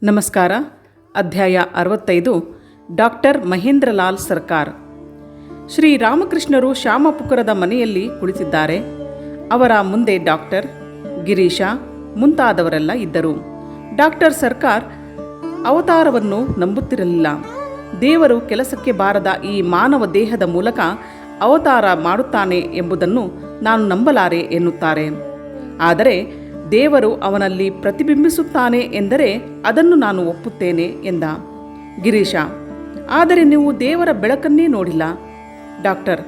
ನಮಸ್ಕಾರ. ಅಧ್ಯಾಯ 65. ಡಾಕ್ಟರ್ ಮಹೇಂದ್ರಲಾಲ್ ಸರ್ಕಾರ್. ಶ್ರೀ ರಾಮಕೃಷ್ಣರು ಶ್ಯಾಮಪುಕರದ ಮನೆಯಲ್ಲಿ ಕುಳಿತಿದ್ದಾರೆ. ಅವರ ಮುಂದೆ ಡಾಕ್ಟರ್, ಗಿರೀಶ ಮುಂತಾದವರೆಲ್ಲ ಇದ್ದರು. ಡಾಕ್ಟರ್ ಸರ್ಕಾರ್ ಅವತಾರವನ್ನು ನಂಬುತ್ತಿರಲಿಲ್ಲ. ದೇವರು ಕೆಲಸಕ್ಕೆ ಬಾರದ ಈ ಮಾನವ ದೇಹದ ಮೂಲಕ ಅವತಾರ ಮಾಡುತ್ತಾನೆ ಎಂಬುದನ್ನು ನಾನು ನಂಬಲಾರೆ ಎನ್ನುತ್ತಾರೆ. ಆದರೆ ದೇವರು ಅವನಲ್ಲಿ ಪ್ರತಿಬಿಂಬಿಸುತ್ತಾನೆ ಎಂದರೆ ಅದನ್ನು ನಾನು ಒಪ್ಪುತ್ತೇನೆ ಎಂದ. ಗಿರೀಶ: ಆದರೆ ನೀವು ದೇವರ ಬೆಳಕನ್ನೇ ನೋಡಿಲ್ಲ. ಡಾಕ್ಟರ್: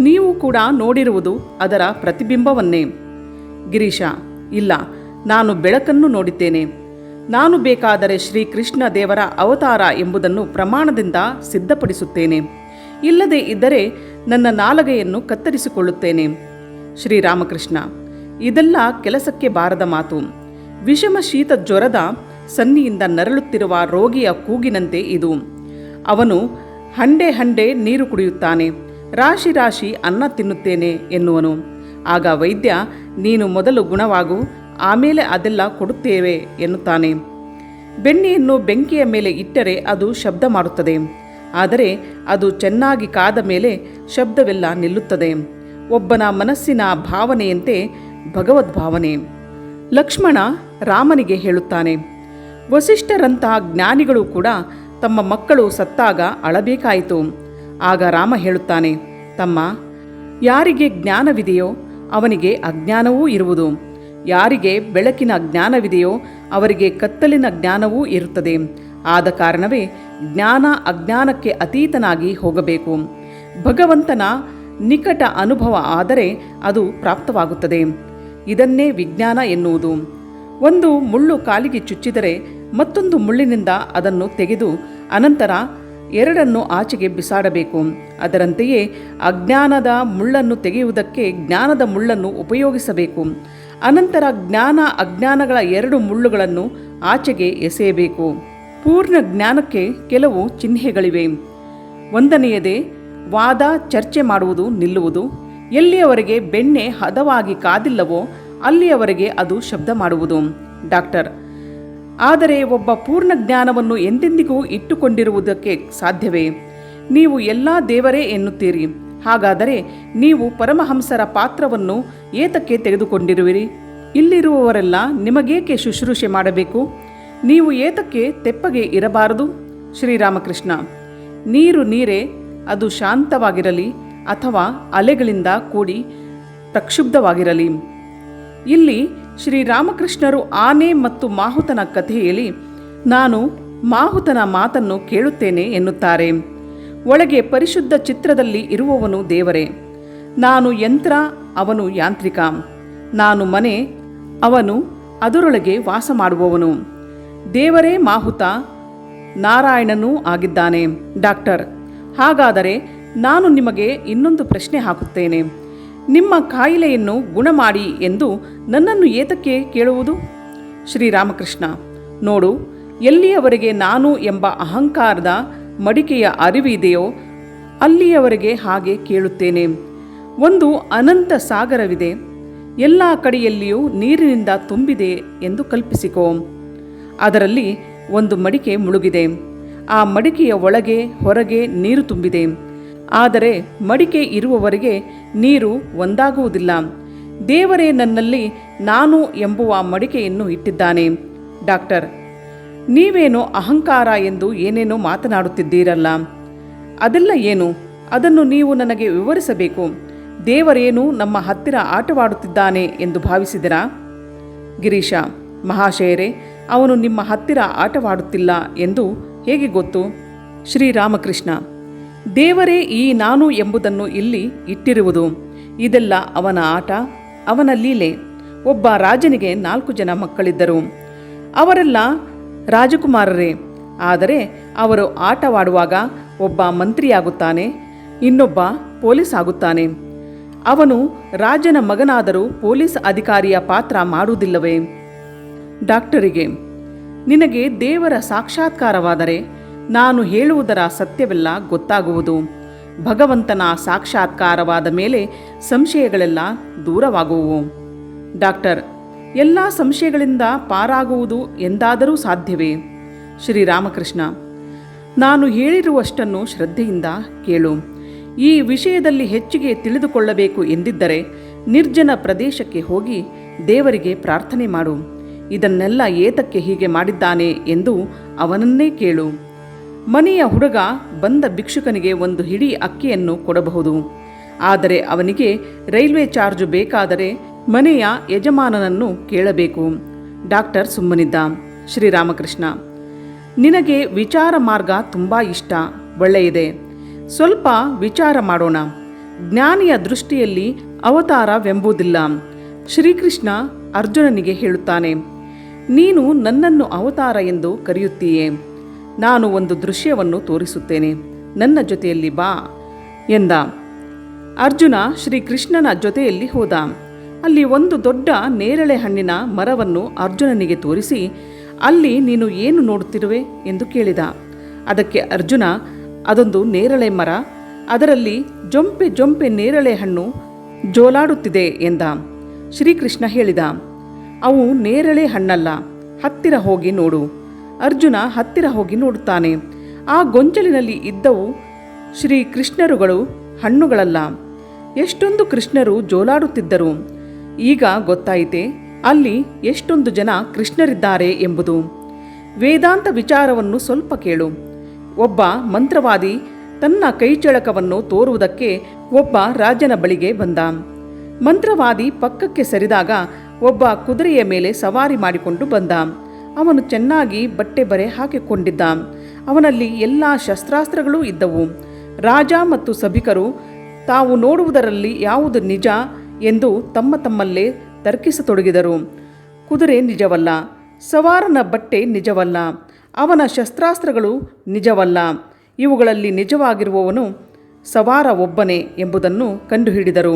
ನೀವು ಕೂಡ ನೋಡಿರುವುದು ಅದರ ಪ್ರತಿಬಿಂಬವನ್ನೇ. ಗಿರೀಶ: ಇಲ್ಲ, ನಾನು ಬೆಳಕನ್ನು ನೋಡಿದ್ದೇನೆ. ನಾನು ಬೇಕಾದರೆ ಶ್ರೀಕೃಷ್ಣ ದೇವರ ಅವತಾರ ಎಂಬುದನ್ನು ಪ್ರಮಾಣದಿಂದ ಸಿದ್ಧಪಡಿಸುತ್ತೇನೆ. ಇಲ್ಲದೇ ಇದ್ದರೆ ನನ್ನ ನಾಲಗೆಯನ್ನು ಕತ್ತರಿಸಿಕೊಳ್ಳುತ್ತೇನೆ. ಶ್ರೀರಾಮಕೃಷ್ಣ: ಇದೆಲ್ಲ ಕೆಲಸಕ್ಕೆ ಬಾರದ ಮಾತು. ವಿಷಮ ಶೀತ ಜ್ವರದ ಸನ್ನಿಯಿಂದ ನರಳುತ್ತಿರುವ ರೋಗಿಯ ಕೂಗಿನಂತೆ ಇದು. ಅವನು ಹಂಡೆ ಹಂಡೆ ನೀರು ಕುಡಿಯುತ್ತಾನೆ, ರಾಶಿ ರಾಶಿ ಅನ್ನ ತಿನ್ನುತ್ತೇನೆ ಎನ್ನುವನು. ಆಗ ವೈದ್ಯ: ನೀನು ಮೊದಲು ಗುಣವಾಗು, ಆಮೇಲೆ ಅದೆಲ್ಲ ಕೊಡುತ್ತೇವೆ ಎನ್ನುತ್ತಾನೆ. ಬೆಣ್ಣೆಯನ್ನು ಬೆಂಕಿಯ ಮೇಲೆ ಇಟ್ಟರೆ ಅದು ಶಬ್ದ ಮಾಡುತ್ತದೆ. ಆದರೆ ಅದು ಚೆನ್ನಾಗಿ ಕಾದ ಮೇಲೆ ಶಬ್ದವೆಲ್ಲ ನಿಲ್ಲುತ್ತದೆ. ಒಬ್ಬನ ಮನಸ್ಸಿನ ಭಾವನೆಯಂತೆ ಭಗವದ್ಭಾವನೆ. ಲಕ್ಷ್ಮಣ ರಾಮನಿಗೆ ಹೇಳುತ್ತಾನೆ, ವಸಿಷ್ಠರಂತಹ ಜ್ಞಾನಿಗಳು ಕೂಡ ತಮ್ಮ ಮಕ್ಕಳು ಸತ್ತಾಗ ಅಳಬೇಕಾಯಿತು. ಆಗ ರಾಮ ಹೇಳುತ್ತಾನೆ, ತಮ್ಮ, ಯಾರಿಗೆ ಜ್ಞಾನವಿದೆಯೋ ಅವನಿಗೆ ಅಜ್ಞಾನವೂ ಇರುವುದು. ಯಾರಿಗೆ ಬೆಳಕಿನ ಜ್ಞಾನವಿದೆಯೋ ಅವರಿಗೆ ಕತ್ತಲಿನ ಜ್ಞಾನವೂ ಇರುತ್ತದೆ. ಆದ ಕಾರಣವೇ ಜ್ಞಾನ ಅಜ್ಞಾನಕ್ಕೆ ಅತೀತನಾಗಿ ಹೋಗಬೇಕು. ಭಗವಂತನ ನಿಕಟ ಅನುಭವ ಆದರೆ ಅದು ಪ್ರಾಪ್ತವಾಗುತ್ತದೆ. ಇದನ್ನೇ ವಿಜ್ಞಾನ ಎನ್ನುವುದು. ಒಂದು ಮುಳ್ಳು ಕಾಲಿಗೆ ಚುಚ್ಚಿದರೆ ಮತ್ತೊಂದು ಮುಳ್ಳಿನಿಂದ ಅದನ್ನು ತೆಗೆದು ಅನಂತರ ಎರಡನ್ನು ಆಚೆಗೆ ಬಿಸಾಡಬೇಕು. ಅದರಂತೆಯೇ ಅಜ್ಞಾನದ ಮುಳ್ಳನ್ನು ತೆಗೆಯುವುದಕ್ಕೆ ಜ್ಞಾನದ ಮುಳ್ಳನ್ನು ಉಪಯೋಗಿಸಬೇಕು. ಅನಂತರ ಜ್ಞಾನ ಅಜ್ಞಾನಗಳ ಎರಡು ಮುಳ್ಳುಗಳನ್ನು ಆಚೆಗೆ ಎಸೆಯಬೇಕು. ಪೂರ್ಣ ಜ್ಞಾನಕ್ಕೆ ಕೆಲವು ಚಿಹ್ನೆಗಳಿವೆ. ಒಂದನೆಯದೇ ವಾದ ಚರ್ಚೆ ಮಾಡುವುದು ನಿಲ್ಲುವುದು. ಎಲ್ಲಿಯವರೆಗೆ ಬೆಣ್ಣೆ ಹದವಾಗಿ ಕಾದಿಲ್ಲವೋ ಅಲ್ಲಿಯವರೆಗೆ ಅದು ಶಬ್ದ ಮಾಡುವುದು. ಡಾಕ್ಟರ್: ಆದರೆ ಒಬ್ಬ ಪೂರ್ಣ ಜ್ಞಾನವನ್ನು ಎಂದೆಂದಿಗೂ ಇಟ್ಟುಕೊಂಡಿರುವುದಕ್ಕೆ ಸಾಧ್ಯವೇ? ನೀವು ಎಲ್ಲ ದೇವರೇ ಎನ್ನುತ್ತೀರಿ. ಹಾಗಾದರೆ ನೀವು ಪರಮಹಂಸರ ಪಾತ್ರವನ್ನು ಏತಕ್ಕೆ ತೆಗೆದುಕೊಂಡಿರುವಿರಿ? ಇಲ್ಲಿರುವವರೆಲ್ಲ ನಿಮಗೇಕೆ ಶುಶ್ರೂಷೆ ಮಾಡಬೇಕು? ನೀವು ಏತಕ್ಕೆ ತೆಪ್ಪಗೆ ಇರಬಾರದು? ಶ್ರೀರಾಮಕೃಷ್ಣ: ನೀರು ನೀರೇ, ಅದು ಶಾಂತವಾಗಿರಲಿ ಅಥವಾ ಅಲೆಗಳಿಂದ ಕೂಡಿ ಪ್ರಕ್ಷುಬ್ಧವಾಗಿರಲಿ. ಇಲ್ಲಿ ಶ್ರೀರಾಮಕೃಷ್ಣರು ಆನೆ ಮತ್ತು ಮಾಹುತನ ಕಥೆಯಲ್ಲಿ ನಾನು ಮಾಹುತನ ಮಾತನ್ನು ಕೇಳುತ್ತೇನೆ ಎನ್ನುತ್ತಾರೆ. ಒಳಗೆ ಪರಿಶುದ್ಧ ಚಿತ್ರದಲ್ಲಿ ಇರುವವನು ದೇವರೇ. ನಾನು ಯಂತ್ರ, ಅವನು ಯಾಂತ್ರಿಕ. ನಾನು ಮನೆ, ಅವನು ಅದರೊಳಗೆ ವಾಸ ಮಾಡುವವನು. ದೇವರೇ ಮಾಹುತ, ನಾರಾಯಣನೂ ಆಗಿದ್ದಾನೆ. ಡಾಕ್ಟರ್: ಹಾಗಾದರೆ ನಾನು ನಿಮಗೆ ಇನ್ನೊಂದು ಪ್ರಶ್ನೆ ಹಾಕುತ್ತೇನೆ. ನಿಮ್ಮ ಕಾಯಿಲೆಯನ್ನು ಗುಣ ಮಾಡಿ ಎಂದು ನನ್ನನ್ನು ಏತಕ್ಕೆ ಕೇಳುವುದು? ಶ್ರೀರಾಮಕೃಷ್ಣ: ನೋಡು, ಎಲ್ಲಿಯವರೆಗೆ ನಾನು ಎಂಬ ಅಹಂಕಾರದ ಮಡಿಕೆಯ ಅರಿವಿದೆಯೋ ಅಲ್ಲಿಯವರೆಗೆ ಹಾಗೆ ಕೇಳುತ್ತೇನೆ. ಒಂದು ಅನಂತ ಸಾಗರವಿದೆ, ಎಲ್ಲ ಕಡೆಯಲ್ಲಿಯೂ ನೀರಿನಿಂದ ತುಂಬಿದೆ ಎಂದು ಕಲ್ಪಿಸಿಕೋ. ಅದರಲ್ಲಿ ಒಂದು ಮಡಿಕೆ ಮುಳುಗಿದೆ. ಆ ಮಡಿಕೆಯ ಒಳಗೆ ಹೊರಗೆ ನೀರು ತುಂಬಿದೆ. ಆದರೆ ಮಡಿಕೆ ಇರುವವರೆಗೆ ನೀರು ಒಂದಾಗುವುದಿಲ್ಲ. ದೇವರೇ ನನ್ನಲ್ಲಿ ನಾನು ಎಂಬುವ ಮಡಿಕೆಯನ್ನು ಇಟ್ಟಿದ್ದಾನೆ. ಡಾಕ್ಟರ್: ನೀವೇನೋ ಅಹಂಕಾರ ಎಂದು ಏನೇನೋ ಮಾತನಾಡುತ್ತಿದ್ದೀರಲ್ಲ, ಅದೆಲ್ಲ ಏನು? ಅದನ್ನು ನೀವು ನನಗೆ ವಿವರಿಸಬೇಕು. ದೇವರೇನು ನಮ್ಮ ಹತ್ತಿರ ಆಟವಾಡುತ್ತಿದ್ದಾನೆ ಎಂದು ಭಾವಿಸಿದಿರಾ? ಗಿರೀಶ: ಮಹಾಶಯರೇ, ಅವನು ನಿಮ್ಮ ಹತ್ತಿರ ಆಟವಾಡುತ್ತಿಲ್ಲ ಎಂದು ಹೇಗೆ ಗೊತ್ತು? ಶ್ರೀರಾಮಕೃಷ್ಣ: ದೇವರೇ ಈ ನಾನು ಎಂಬುದನ್ನು ಇಲ್ಲಿ ಇಟ್ಟಿರುವುದು. ಇದೆಲ್ಲ ಅವನ ಆಟ, ಅವನ ಲೀಲೆ. ಒಬ್ಬ ರಾಜನಿಗೆ 4 ಜನ ಮಕ್ಕಳಿದ್ದರು. ಅವರೆಲ್ಲ ರಾಜಕುಮಾರರೇ. ಆದರೆ ಅವರು ಆಟವಾಡುವಾಗ ಒಬ್ಬ ಮಂತ್ರಿಯಾಗುತ್ತಾನೆ, ಇನ್ನೊಬ್ಬ ಪೊಲೀಸ್ ಆಗುತ್ತಾನೆ. ಅವನು ರಾಜನ ಮಗನಾದರೂ ಪೊಲೀಸ್ ಅಧಿಕಾರಿಯ ಪಾತ್ರ ಮಾಡುವುದಿಲ್ಲವೇ? ಡಾಕ್ಟರಿಗೆ: ನಿನಗೆ ದೇವರ ಸಾಕ್ಷಾತ್ಕಾರವಾದರೆ ನಾನು ಹೇಳುವುದರ ಸತ್ಯವೆಲ್ಲ ಗೊತ್ತಾಗುವುದು. ಭಗವಂತನ ಸಾಕ್ಷಾತ್ಕಾರವಾದ ಮೇಲೆ ಸಂಶಯಗಳೆಲ್ಲ ದೂರವಾಗುವು. ಡಾಕ್ಟರ್: ಎಲ್ಲ ಸಂಶಯಗಳಿಂದ ಪಾರಾಗುವುದು ಎಂದಾದರೂ ಸಾಧ್ಯವೇ? ಶ್ರೀರಾಮಕೃಷ್ಣ: ನಾನು ಹೇಳಿರುವಷ್ಟನ್ನು ಶ್ರದ್ಧೆಯಿಂದ ಕೇಳು. ಈ ವಿಷಯದಲ್ಲಿ ಹೆಚ್ಚಿಗೆ ತಿಳಿದುಕೊಳ್ಳಬೇಕು ಎಂದಿದ್ದರೆ ನಿರ್ಜನ ಪ್ರದೇಶಕ್ಕೆ ಹೋಗಿ ದೇವರಿಗೆ ಪ್ರಾರ್ಥನೆ ಮಾಡು. ಇದನ್ನೆಲ್ಲ ಏತಕ್ಕೆ ಹೀಗೆ ಮಾಡಿದ್ದಾನೆ ಎಂದು ಅವನನ್ನೇ ಕೇಳು. ಮನೆಯ ಹುಡುಗ ಬಂದ ಭಿಕ್ಷುಕನಿಗೆ ಒಂದು ಹಿಡಿ ಅಕ್ಕಿಯನ್ನು ಕೊಡಬಹುದು. ಆದರೆ ಅವನಿಗೆ ರೈಲ್ವೆ ಚಾರ್ಜ್ ಬೇಕಾದರೆ ಮನೆಯ ಯಜಮಾನನನ್ನು ಕೇಳಬೇಕು. ಡಾಕ್ಟರ್ ಸುಮ್ಮನಿದ್ದ. ಶ್ರೀರಾಮಕೃಷ್ಣ: ನಿನಗೆ ವಿಚಾರ ಮಾರ್ಗ ತುಂಬ ಇಷ್ಟ, ಒಳ್ಳೆಯದೆ. ಸ್ವಲ್ಪ ವಿಚಾರ ಮಾಡೋಣ. ಜ್ಞಾನಿಯ ದೃಷ್ಟಿಯಲ್ಲಿ ಅವತಾರವೆಂಬುದಿಲ್ಲ. ಶ್ರೀಕೃಷ್ಣ ಅರ್ಜುನನಿಗೆ ಹೇಳುತ್ತಾನೆ, ನೀನು ನನ್ನನ್ನು ಅವತಾರ ಎಂದು ಕರೆಯುತ್ತೀಯೇ. ನಾನು ಒಂದು ದೃಶ್ಯವನ್ನು ತೋರಿಸುತ್ತೇನೆ, ನನ್ನ ಜೊತೆಯಲ್ಲಿ ಬಾ ಎಂದ. ಅರ್ಜುನ ಶ್ರೀಕೃಷ್ಣನ ಜೊತೆಯಲ್ಲಿ ಹೋದ. ಅಲ್ಲಿ ಒಂದು ದೊಡ್ಡ ನೇರಳೆ ಹಣ್ಣಿನ ಮರವನ್ನು ಅರ್ಜುನನಿಗೆ ತೋರಿಸಿ, ಅಲ್ಲಿ ನೀನು ಏನು ನೋಡುತ್ತಿರುವೆ ಎಂದು ಕೇಳಿದ. ಅದಕ್ಕೆ ಅರ್ಜುನ, ಅದೊಂದು ನೇರಳೆ ಮರ, ಅದರಲ್ಲಿ ಜೊಂಪೆ ಜೊಂಪೆ ನೇರಳೆ ಹಣ್ಣು ಜೋಲಾಡುತ್ತಿದೆ ಎಂದ. ಶ್ರೀಕೃಷ್ಣ ಹೇಳಿದ, ಅವು ನೇರಳೆ ಹಣ್ಣಲ್ಲ, ಹತ್ತಿರ ಹೋಗಿ ನೋಡು. ಅರ್ಜುನ ಹತ್ತಿರ ಹೋಗಿ ನೋಡುತ್ತಾನೆ. ಆ ಗೊಂಚಲಿನಲ್ಲಿ ಇದ್ದವು ಶ್ರೀಕೃಷ್ಣರುಗಳು, ಹಣ್ಣುಗಳಲ್ಲ. ಎಷ್ಟೊಂದು ಕೃಷ್ಣರು ಜೋಲಾಡುತ್ತಿದ್ದರು. ಈಗ ಗೊತ್ತಾಯಿತೆ ಅಲ್ಲಿ ಎಷ್ಟೊಂದು ಜನ ಕೃಷ್ಣರಿದ್ದಾರೆ ಎಂಬುದು. ವೇದಾಂತ ವಿಚಾರವನ್ನು ಸ್ವಲ್ಪ ಕೇಳು. ಒಬ್ಬ ಮಂತ್ರವಾದಿ ತನ್ನ ಕೈಚಳಕವನ್ನು ತೋರುವುದಕ್ಕೆ ಒಬ್ಬ ರಾಜನ ಬಳಿಗೆ ಬಂದ. ಮಂತ್ರವಾದಿ ಪಕ್ಕಕ್ಕೆ ಸರಿದಾಗ ಒಬ್ಬ ಕುದುರೆಯ ಮೇಲೆ ಸವಾರಿ ಮಾಡಿಕೊಂಡು ಬಂದ. ಅವನು ಚೆನ್ನಾಗಿ ಬಟ್ಟೆ ಬರೆ ಹಾಕಿಕೊಂಡಿದ್ದ. ಅವನಲ್ಲಿ ಎಲ್ಲ ಶಸ್ತ್ರಾಸ್ತ್ರಗಳೂ ಇದ್ದವು. ರಾಜ ಮತ್ತು ಸಭಿಕರು ತಾವು ನೋಡುವುದರಲ್ಲಿ ಯಾವುದು ನಿಜ ಎಂದು ತಮ್ಮ ತಮ್ಮಲ್ಲೇ ತರ್ಕಿಸತೊಡಗಿದರು. ಕುದುರೆ ನಿಜವಲ್ಲ, ಸವಾರನ ಬಟ್ಟೆ ನಿಜವಲ್ಲ, ಅವನ ಶಸ್ತ್ರಾಸ್ತ್ರಗಳು ನಿಜವಲ್ಲ. ಇವುಗಳಲ್ಲಿ ನಿಜವಾಗಿರುವವನು ಸವಾರ ಒಬ್ಬನೇ ಎಂಬುದನ್ನು ಕಂಡುಹಿಡಿದರು.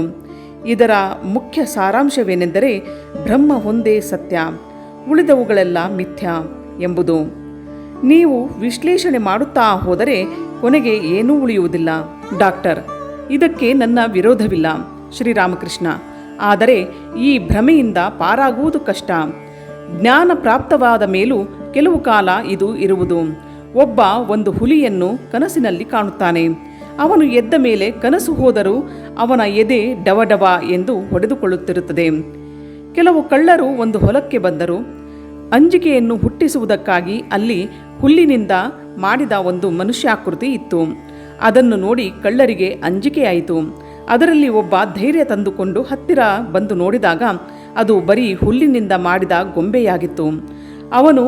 ಇದರ ಮುಖ್ಯ ಸಾರಾಂಶವೇನೆಂದರೆ ಬ್ರಹ್ಮ ಒಂದೇ ಸತ್ಯ, ಉಳಿದವುಗಳೆಲ್ಲ ಮಿಥ್ಯ ಎಂಬುದು. ನೀವು ವಿಶ್ಲೇಷಣೆ ಮಾಡುತ್ತಾ ಹೋದರೆ ಕೊನೆಗೆ ಏನೂ ಉಳಿಯುವುದಿಲ್ಲ. ಡಾಕ್ಟರ್: ಇದಕ್ಕೆ ನನ್ನ ವಿರೋಧವಿಲ್ಲ ಶ್ರೀರಾಮಕೃಷ್ಣ. ಆದರೆ ಈ ಭ್ರಮೆಯಿಂದ ಪಾರಾಗುವುದು ಕಷ್ಟ. ಜ್ಞಾನ ಪ್ರಾಪ್ತವಾದ ಮೇಲೂ ಕೆಲವು ಕಾಲ ಇದು ಇರುವುದು. ಒಬ್ಬ ಒಂದು ಹುಲಿಯನ್ನು ಕನಸಿನಲ್ಲಿ ಕಾಣುತ್ತಾನೆ. ಅವನು ಎದ್ದ ಮೇಲೆ ಕನಸು ಹೋದರೂ ಅವನ ಎದೆ ಡವಡವ ಎಂದು ಹೊಡೆದುಕೊಳ್ಳುತ್ತಿರುತ್ತದೆ. ಕೆಲವು ಕಳ್ಳರು ಒಂದು ಹೊಲಕ್ಕೆ ಬಂದರು. ಅಂಜಿಕೆಯನ್ನು ಹುಟ್ಟಿಸುವುದಕ್ಕಾಗಿ ಅಲ್ಲಿ ಹುಲ್ಲಿನಿಂದ ಮಾಡಿದ ಒಂದು ಮನುಷ್ಯಾಕೃತಿ ಇತ್ತು. ಅದನ್ನು ನೋಡಿ ಕಳ್ಳರಿಗೆ ಅಂಜಿಕೆಯಾಯಿತು. ಅದರಲ್ಲಿ ಒಬ್ಬ ಧೈರ್ಯ ತಂದುಕೊಂಡು ಹತ್ತಿರ ಬಂದು ನೋಡಿದಾಗ ಅದು ಬರೀ ಹುಲ್ಲಿನಿಂದ ಮಾಡಿದ ಗೊಂಬೆಯಾಗಿತ್ತು. ಅವನು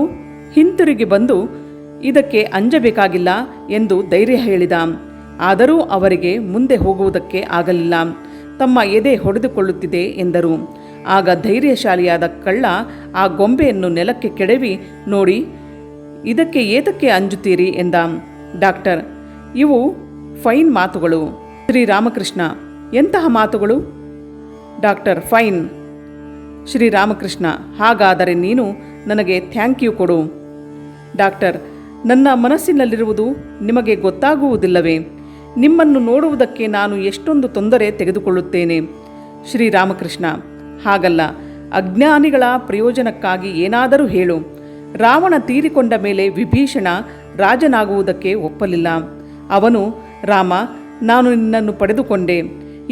ಹಿಂತಿರುಗಿ ಬಂದು ಇದಕ್ಕೆ ಅಂಜಬೇಕಾಗಿಲ್ಲ ಎಂದು ಧೈರ್ಯ ಹೇಳಿದ. ಆದರೂ ಅವರಿಗೆ ಮುಂದೆ ಹೋಗುವುದಕ್ಕೆ ಆಗಲಿಲ್ಲ. ತಮ್ಮ ಎದೆ ಹೊಡೆದುಕೊಳ್ಳುತ್ತಿದೆ ಎಂದರು. ಆಗ ಧೈರ್ಯಶಾಲಿಯಾದ ಕಳ್ಳ ಆ ಗೊಂಬೆಯನ್ನು ನೆಲಕ್ಕೆ ಕೆಡವಿ, ನೋಡಿ, ಇದಕ್ಕೆ ಏತಕ್ಕೆ ಅಂಜುತ್ತೀರಿ ಎಂದ. ಡಾಕ್ಟರ್: ಇವು ಫೈನ್ ಮಾತುಗಳು. ಶ್ರೀರಾಮಕೃಷ್ಣ: ಎಂತಹ ಮಾತುಗಳು? Doctor: fine. ಶ್ರೀರಾಮಕೃಷ್ಣ: ಹಾಗಾದರೆ ನೀನು ನನಗೆ ಥ್ಯಾಂಕ್ ಯು ಕೊಡು. ಡಾಕ್ಟರ್: ನನ್ನ ಮನಸ್ಸಿನಲ್ಲಿರುವುದು ನಿಮಗೆ ಗೊತ್ತಾಗುವುದಿಲ್ಲವೇ? ನಿಮ್ಮನ್ನು ನೋಡುವುದಕ್ಕೆ ನಾನು ಎಷ್ಟೊಂದು ತೊಂದರೆ ತೆಗೆದುಕೊಳ್ಳುತ್ತೇನೆ. ಶ್ರೀರಾಮಕೃಷ್ಣ: ಹಾಗಲ್ಲ, ಅಜ್ಞಾನಿಗಳ ಪ್ರಯೋಜನಕ್ಕಾಗಿ ಏನಾದರೂ ಹೇಳು. ರಾವಣ ತೀರಿಕೊಂಡ ಮೇಲೆ ವಿಭೀಷಣ ರಾಜನಾಗುವುದಕ್ಕೆ ಒಪ್ಪಲಿಲ್ಲ. ಅವನು, ರಾಮ, ನಾನು ನಿನ್ನನ್ನು ಪಡೆದುಕೊಂಡೆ,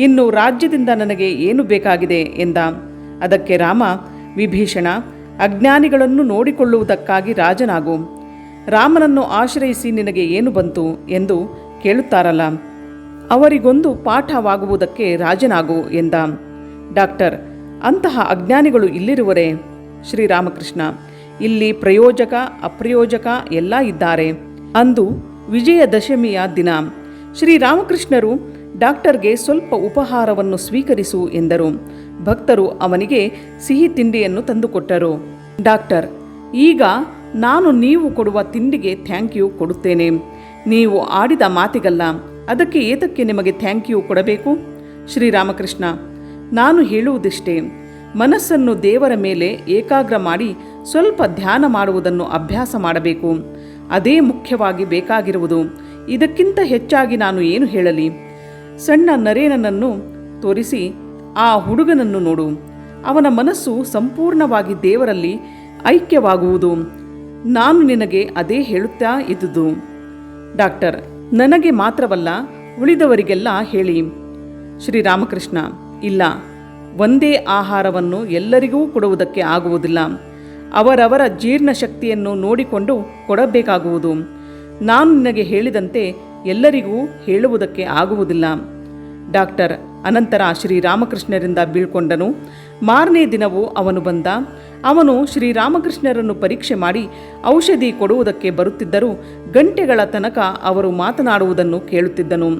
ಇನ್ನು ರಾಜ್ಯದಿಂದ ನನಗೆ ಏನು ಬೇಕಾಗಿದೆ ಎಂದ. ಅದಕ್ಕೆ ರಾಮ, ವಿಭೀಷಣ, ಅಜ್ಞಾನಿಗಳನ್ನು ನೋಡಿಕೊಳ್ಳುವುದಕ್ಕಾಗಿ ರಾಜನಾಗು. ರಾಮನನ್ನು ಆಶ್ರಯಿಸಿ ನಿನಗೆ ಏನು ಬಂತು ಎಂದು ಕೇಳುತ್ತಾರಲ್ಲ, ಅವರಿಗೊಂದು ಪಾಠವಾಗುವುದಕ್ಕೆ ರಾಜನಾಗು ಎಂದ. ಡಾಕ್ಟರ್: ಅಂತಹ ಅಜ್ಞಾನಿಗಳು ಇಲ್ಲಿರುವರೇ? ಶ್ರೀರಾಮಕೃಷ್ಣ: ಇಲ್ಲಿ ಪ್ರಯೋಜಕ ಅಪ್ರಯೋಜಕ ಎಲ್ಲ ಇದ್ದಾರೆ. ಅಂದು ವಿಜಯದಶಮಿಯ ದಿನ. ಶ್ರೀರಾಮಕೃಷ್ಣರು ಡಾಕ್ಟರ್ಗೆ ಸ್ವಲ್ಪ ಉಪಹಾರವನ್ನು ಸ್ವೀಕರಿಸು ಎಂದರು. ಭಕ್ತರು ಅವನಿಗೆ ಸಿಹಿ ತಿಂಡಿಯನ್ನು ತಂದುಕೊಟ್ಟರು. ಡಾಕ್ಟರ್: ಈಗ ನಾನು ನೀವು ಕೊಡುವ ತಿಂಡಿಗೆ ಥ್ಯಾಂಕ್ ಯು ಕೊಡುತ್ತೇನೆ. ನೀವು ಆಡಿದ ಮಾತಿಗಲ್ಲ, ಅದಕ್ಕೆ ಏತಕ್ಕೆ ನಿಮಗೆ ಥ್ಯಾಂಕ್ ಯು ಕೊಡಬೇಕು? ಶ್ರೀರಾಮಕೃಷ್ಣ: ನಾನು ಹೇಳುವುದಿಷ್ಟೇ, ಮನಸ್ಸನ್ನು ದೇವರ ಮೇಲೆ ಏಕಾಗ್ರ ಮಾಡಿ ಸ್ವಲ್ಪ ಧ್ಯಾನ ಮಾಡುವುದನ್ನು ಅಭ್ಯಾಸ ಮಾಡಬೇಕು. ಅದೇ ಮುಖ್ಯವಾಗಿ ಬೇಕಾಗಿರುವುದು. ಇದಕ್ಕಿಂತ ಹೆಚ್ಚಾಗಿ ನಾನು ಏನು ಹೇಳಲಿ? ಸಣ್ಣ ನರೇನನನ್ನು ತೋರಿಸಿ ಆ ಹುಡುಗನನ್ನು ನೋಡು. ಅವನ ಮನಸ್ಸು ಸಂಪೂರ್ಣವಾಗಿ ದೇವರಲ್ಲಿ ಐಕ್ಯವಾಗುವುದು. ನಾನು ನಿನಗೆ ಅದೇ ಹೇಳುತ್ತಾ ಇದ್ದುದು. ಡಾಕ್ಟರ್: ನನಗೆ ಮಾತ್ರವಲ್ಲ, ಉಳಿದವರಿಗೆಲ್ಲ ಹೇಳಿ. ಶ್ರೀರಾಮಕೃಷ್ಣ: ಇಲ್ಲ, ಒಂದೇ ಆಹಾರವನ್ನು ಎಲ್ಲರಿಗೂ ಕೊಡುವುದಕ್ಕೆ ಆಗುವುದಿಲ್ಲ. ಅವರವರ ಜೀರ್ಣಶಕ್ತಿಯನ್ನು ನೋಡಿಕೊಂಡು ಕೊಡಬೇಕಾಗುವುದು. ನಾನು ನಿನಗೆ ಹೇಳಿದಂತೆ ಎಲ್ಲರಿಗೂ ಹೇಳುವುದಕ್ಕೆ ಆಗುವುದಿಲ್ಲ. ಡಾಕ್ಟರ್ ಅನಂತರ ಶ್ರೀರಾಮಕೃಷ್ಣರಿಂದ ಬೀಳ್ಕೊಂಡನು. ಮಾರನೇ ದಿನವೂ ಅವನು ಬಂದ. ಅವನು ಶ್ರೀರಾಮಕೃಷ್ಣರನ್ನು ಪರೀಕ್ಷೆ ಮಾಡಿ ಔಷಧಿ ಕೊಡುವುದಕ್ಕೆ ಬರುತ್ತಿದ್ದರೂ ಗಂಟೆಗಳ ತನಕ ಅವರು ಮಾತನಾಡುವುದನ್ನು ಕೇಳುತ್ತಿದ್ದನು.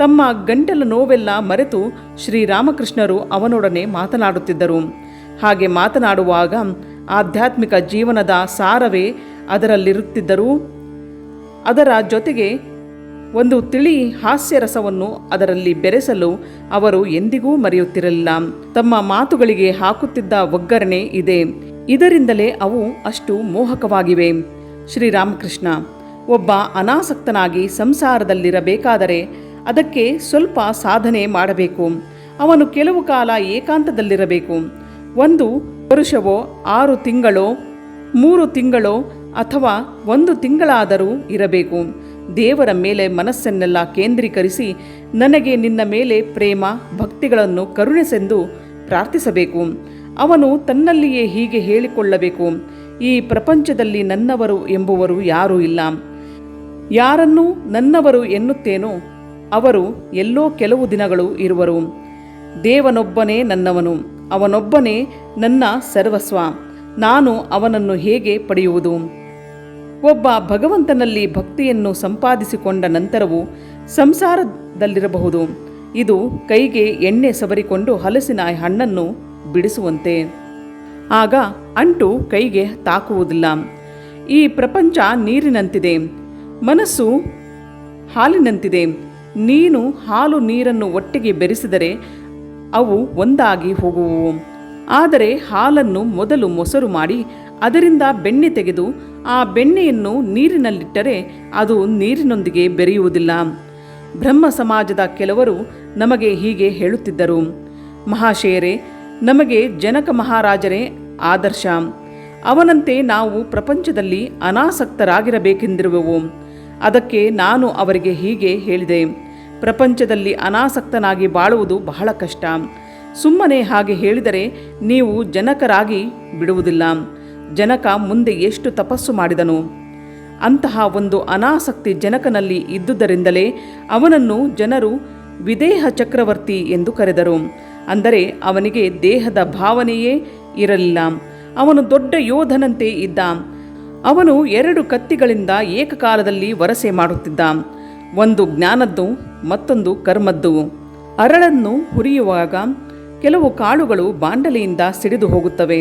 ತಮ್ಮ ಗಂಟಲ ನೋವೆಲ್ಲ ಮರೆತು ಶ್ರೀರಾಮಕೃಷ್ಣರು ಅವನೊಡನೆ ಮಾತನಾಡುತ್ತಿದ್ದರು. ಹಾಗೆ ಮಾತನಾಡುವಾಗ ಆಧ್ಯಾತ್ಮಿಕ ಜೀವನದ ಸಾರವೇ ಅದರಲ್ಲಿರುತ್ತಿದ್ದರೂ ಅದರ ಜೊತೆಗೆ ಒಂದು ತಿಳಿ ಹಾಸ್ಯರಸವನ್ನು ಅದರಲ್ಲಿ ಬೆರೆಸಲು ಅವರು ಎಂದಿಗೂ ಮರೆಯುತ್ತಿರಲಿಲ್ಲ. ತಮ್ಮ ಮಾತುಗಳಿಗೆ ಹಾಕುತ್ತಿದ್ದ ಒಗ್ಗರಣೆ ಇದೆ. ಇದರಿಂದಲೇ ಅವು ಅಷ್ಟು ಮೋಹಕವಾಗಿವೆ. ಶ್ರೀರಾಮಕೃಷ್ಣ: ಒಬ್ಬ ಅನಾಸಕ್ತನಾಗಿ ಸಂಸಾರದಲ್ಲಿರಬೇಕಾದರೆ ಅದಕ್ಕೆ ಸ್ವಲ್ಪ ಸಾಧನೆ ಮಾಡಬೇಕು. ಅವನು ಕೆಲವು ಕಾಲ ಏಕಾಂತದಲ್ಲಿರಬೇಕು. 1 ವರುಷವೋ 6 ತಿಂಗಳೋ 3 ತಿಂಗಳೋ ಅಥವಾ 1 ತಿಂಗಳಾದರೂ ಇರಬೇಕು. ದೇವರ ಮೇಲೆ ಮನಸ್ಸನ್ನೆಲ್ಲ ಕೇಂದ್ರೀಕರಿಸಿ ನನಗೆ ನಿನ್ನ ಮೇಲೆ ಪ್ರೇಮ ಭಕ್ತಿಗಳನ್ನು ಕರುಣಿಸೆಂದು ಪ್ರಾರ್ಥಿಸಬೇಕು. ಅವನು ತನ್ನಲ್ಲಿಯೇ ಹೀಗೆ ಹೇಳಿಕೊಳ್ಳಬೇಕು: ಈ ಪ್ರಪಂಚದಲ್ಲಿ ನನ್ನವರು ಎಂಬುವರು ಯಾರೂ ಇಲ್ಲ. ಯಾರನ್ನೂ ನನ್ನವರು ಎನ್ನುತ್ತೇನೋ ಅವರು ಎಲ್ಲೋ ಕೆಲವು ದಿನಗಳು ಇರುವರು. ದೇವನೊಬ್ಬನೇ ನನ್ನವನು, ಅವನೊಬ್ಬನೇ ನನ್ನ ಸರ್ವಸ್ವ. ನಾನು ಅವನನ್ನು ಹೇಗೆ ಪಡೆಯುವುದು? ಒಬ್ಬ ಭಗವಂತನಲ್ಲಿ ಭಕ್ತಿಯನ್ನು ಸಂಪಾದಿಸಿಕೊಂಡ ನಂತರವೂ ಸಂಸಾರದಲ್ಲಿರಬಹುದು. ಇದು ಕೈಗೆ ಎಣ್ಣೆ ಸವರಿಕೊಂಡು ಹಲಸಿನ ಹಣ್ಣನ್ನು ಬಿಡಿಸುವಂತೆ. ಆಗ ಅಂಟು ಕೈಗೆ ತಾಕುವುದಿಲ್ಲ. ಈ ಪ್ರಪಂಚ ನೀರಿನಂತಿದೆ, ಮನಸ್ಸು ಹಾಲಿನಂತಿದೆ. ನೀನು ಹಾಲು ನೀರನ್ನು ಒಟ್ಟಿಗೆ ಬೆರೆಸಿದರೆ ಅವು ಒಂದಾಗಿ ಹೋಗುವವು. ಆದರೆ ಹಾಲನ್ನು ಮೊದಲು ಮೊಸರು ಮಾಡಿ ಅದರಿಂದ ಬೆಣ್ಣೆ ತೆಗೆದು ಆ ಬೆಣ್ಣೆಯನ್ನು ನೀರಿನಲ್ಲಿಟ್ಟರೆ ಅದು ನೀರಿನೊಂದಿಗೆ ಬೆರೆಯುವುದಿಲ್ಲ. ಬ್ರಹ್ಮ ಸಮಾಜದ ಕೆಲವರು ನಮಗೆ ಹೀಗೆ ಹೇಳುತ್ತಿದ್ದರು: ಮಹಾಶಯರೇ, ನಮಗೆ ಜನಕ ಮಹಾರಾಜರೇ ಆದರ್ಶ. ಅವನಂತೆ ನಾವು ಪ್ರಪಂಚದಲ್ಲಿ ಅನಾಸಕ್ತರಾಗಿರಬೇಕೆಂದಿರುವೆವು. ಅದಕ್ಕೆ ನಾನು ಅವರಿಗೆ ಹೀಗೆ ಹೇಳಿದೆ: ಪ್ರಪಂಚದಲ್ಲಿ ಅನಾಸಕ್ತನಾಗಿ ಬಾಳುವುದು ಬಹಳ ಕಷ್ಟ. ಸುಮ್ಮನೆ ಹಾಗೆ ಹೇಳಿದರೆ ನೀವು ಜನಕರಾಗಿ ಬಿಡುವುದಿಲ್ಲ. ಜನಕ ಮುಂದೆ ಎಷ್ಟು ತಪಸ್ಸು ಮಾಡಿದನು. ಅಂತಹ ಒಂದು ಅನಾಸಕ್ತಿ ಜನಕನಲ್ಲಿ ಇದ್ದುದರಿಂದಲೇ ಅವನನ್ನು ಜನರು ವಿದೇಹ ಚಕ್ರವರ್ತಿ ಎಂದು ಕರೆದರು. ಅಂದರೆ ಅವನಿಗೆ ದೇಹದ ಭಾವನೆಯೇ ಇರಲಿಲ್ಲ. ಅವನು ದೊಡ್ಡ ಯೋಧನಂತೆ ಇದ್ದ. ಅವನು 2 ಕತ್ತಿಗಳಿಂದ ಏಕಕಾಲದಲ್ಲಿ ವರಸೆ ಮಾಡುತ್ತಿದ್ದ. ಒಂದು ಜ್ಞಾನದ್ದು, ಮತ್ತೊಂದು ಕರ್ಮದ್ದು. ಅರಳನ್ನು ಹುರಿಯುವಾಗ ಕೆಲವು ಕಾಳುಗಳು ಬಾಂಡಲಿಯಿಂದ ಸಿಡಿದು ಹೋಗುತ್ತವೆ.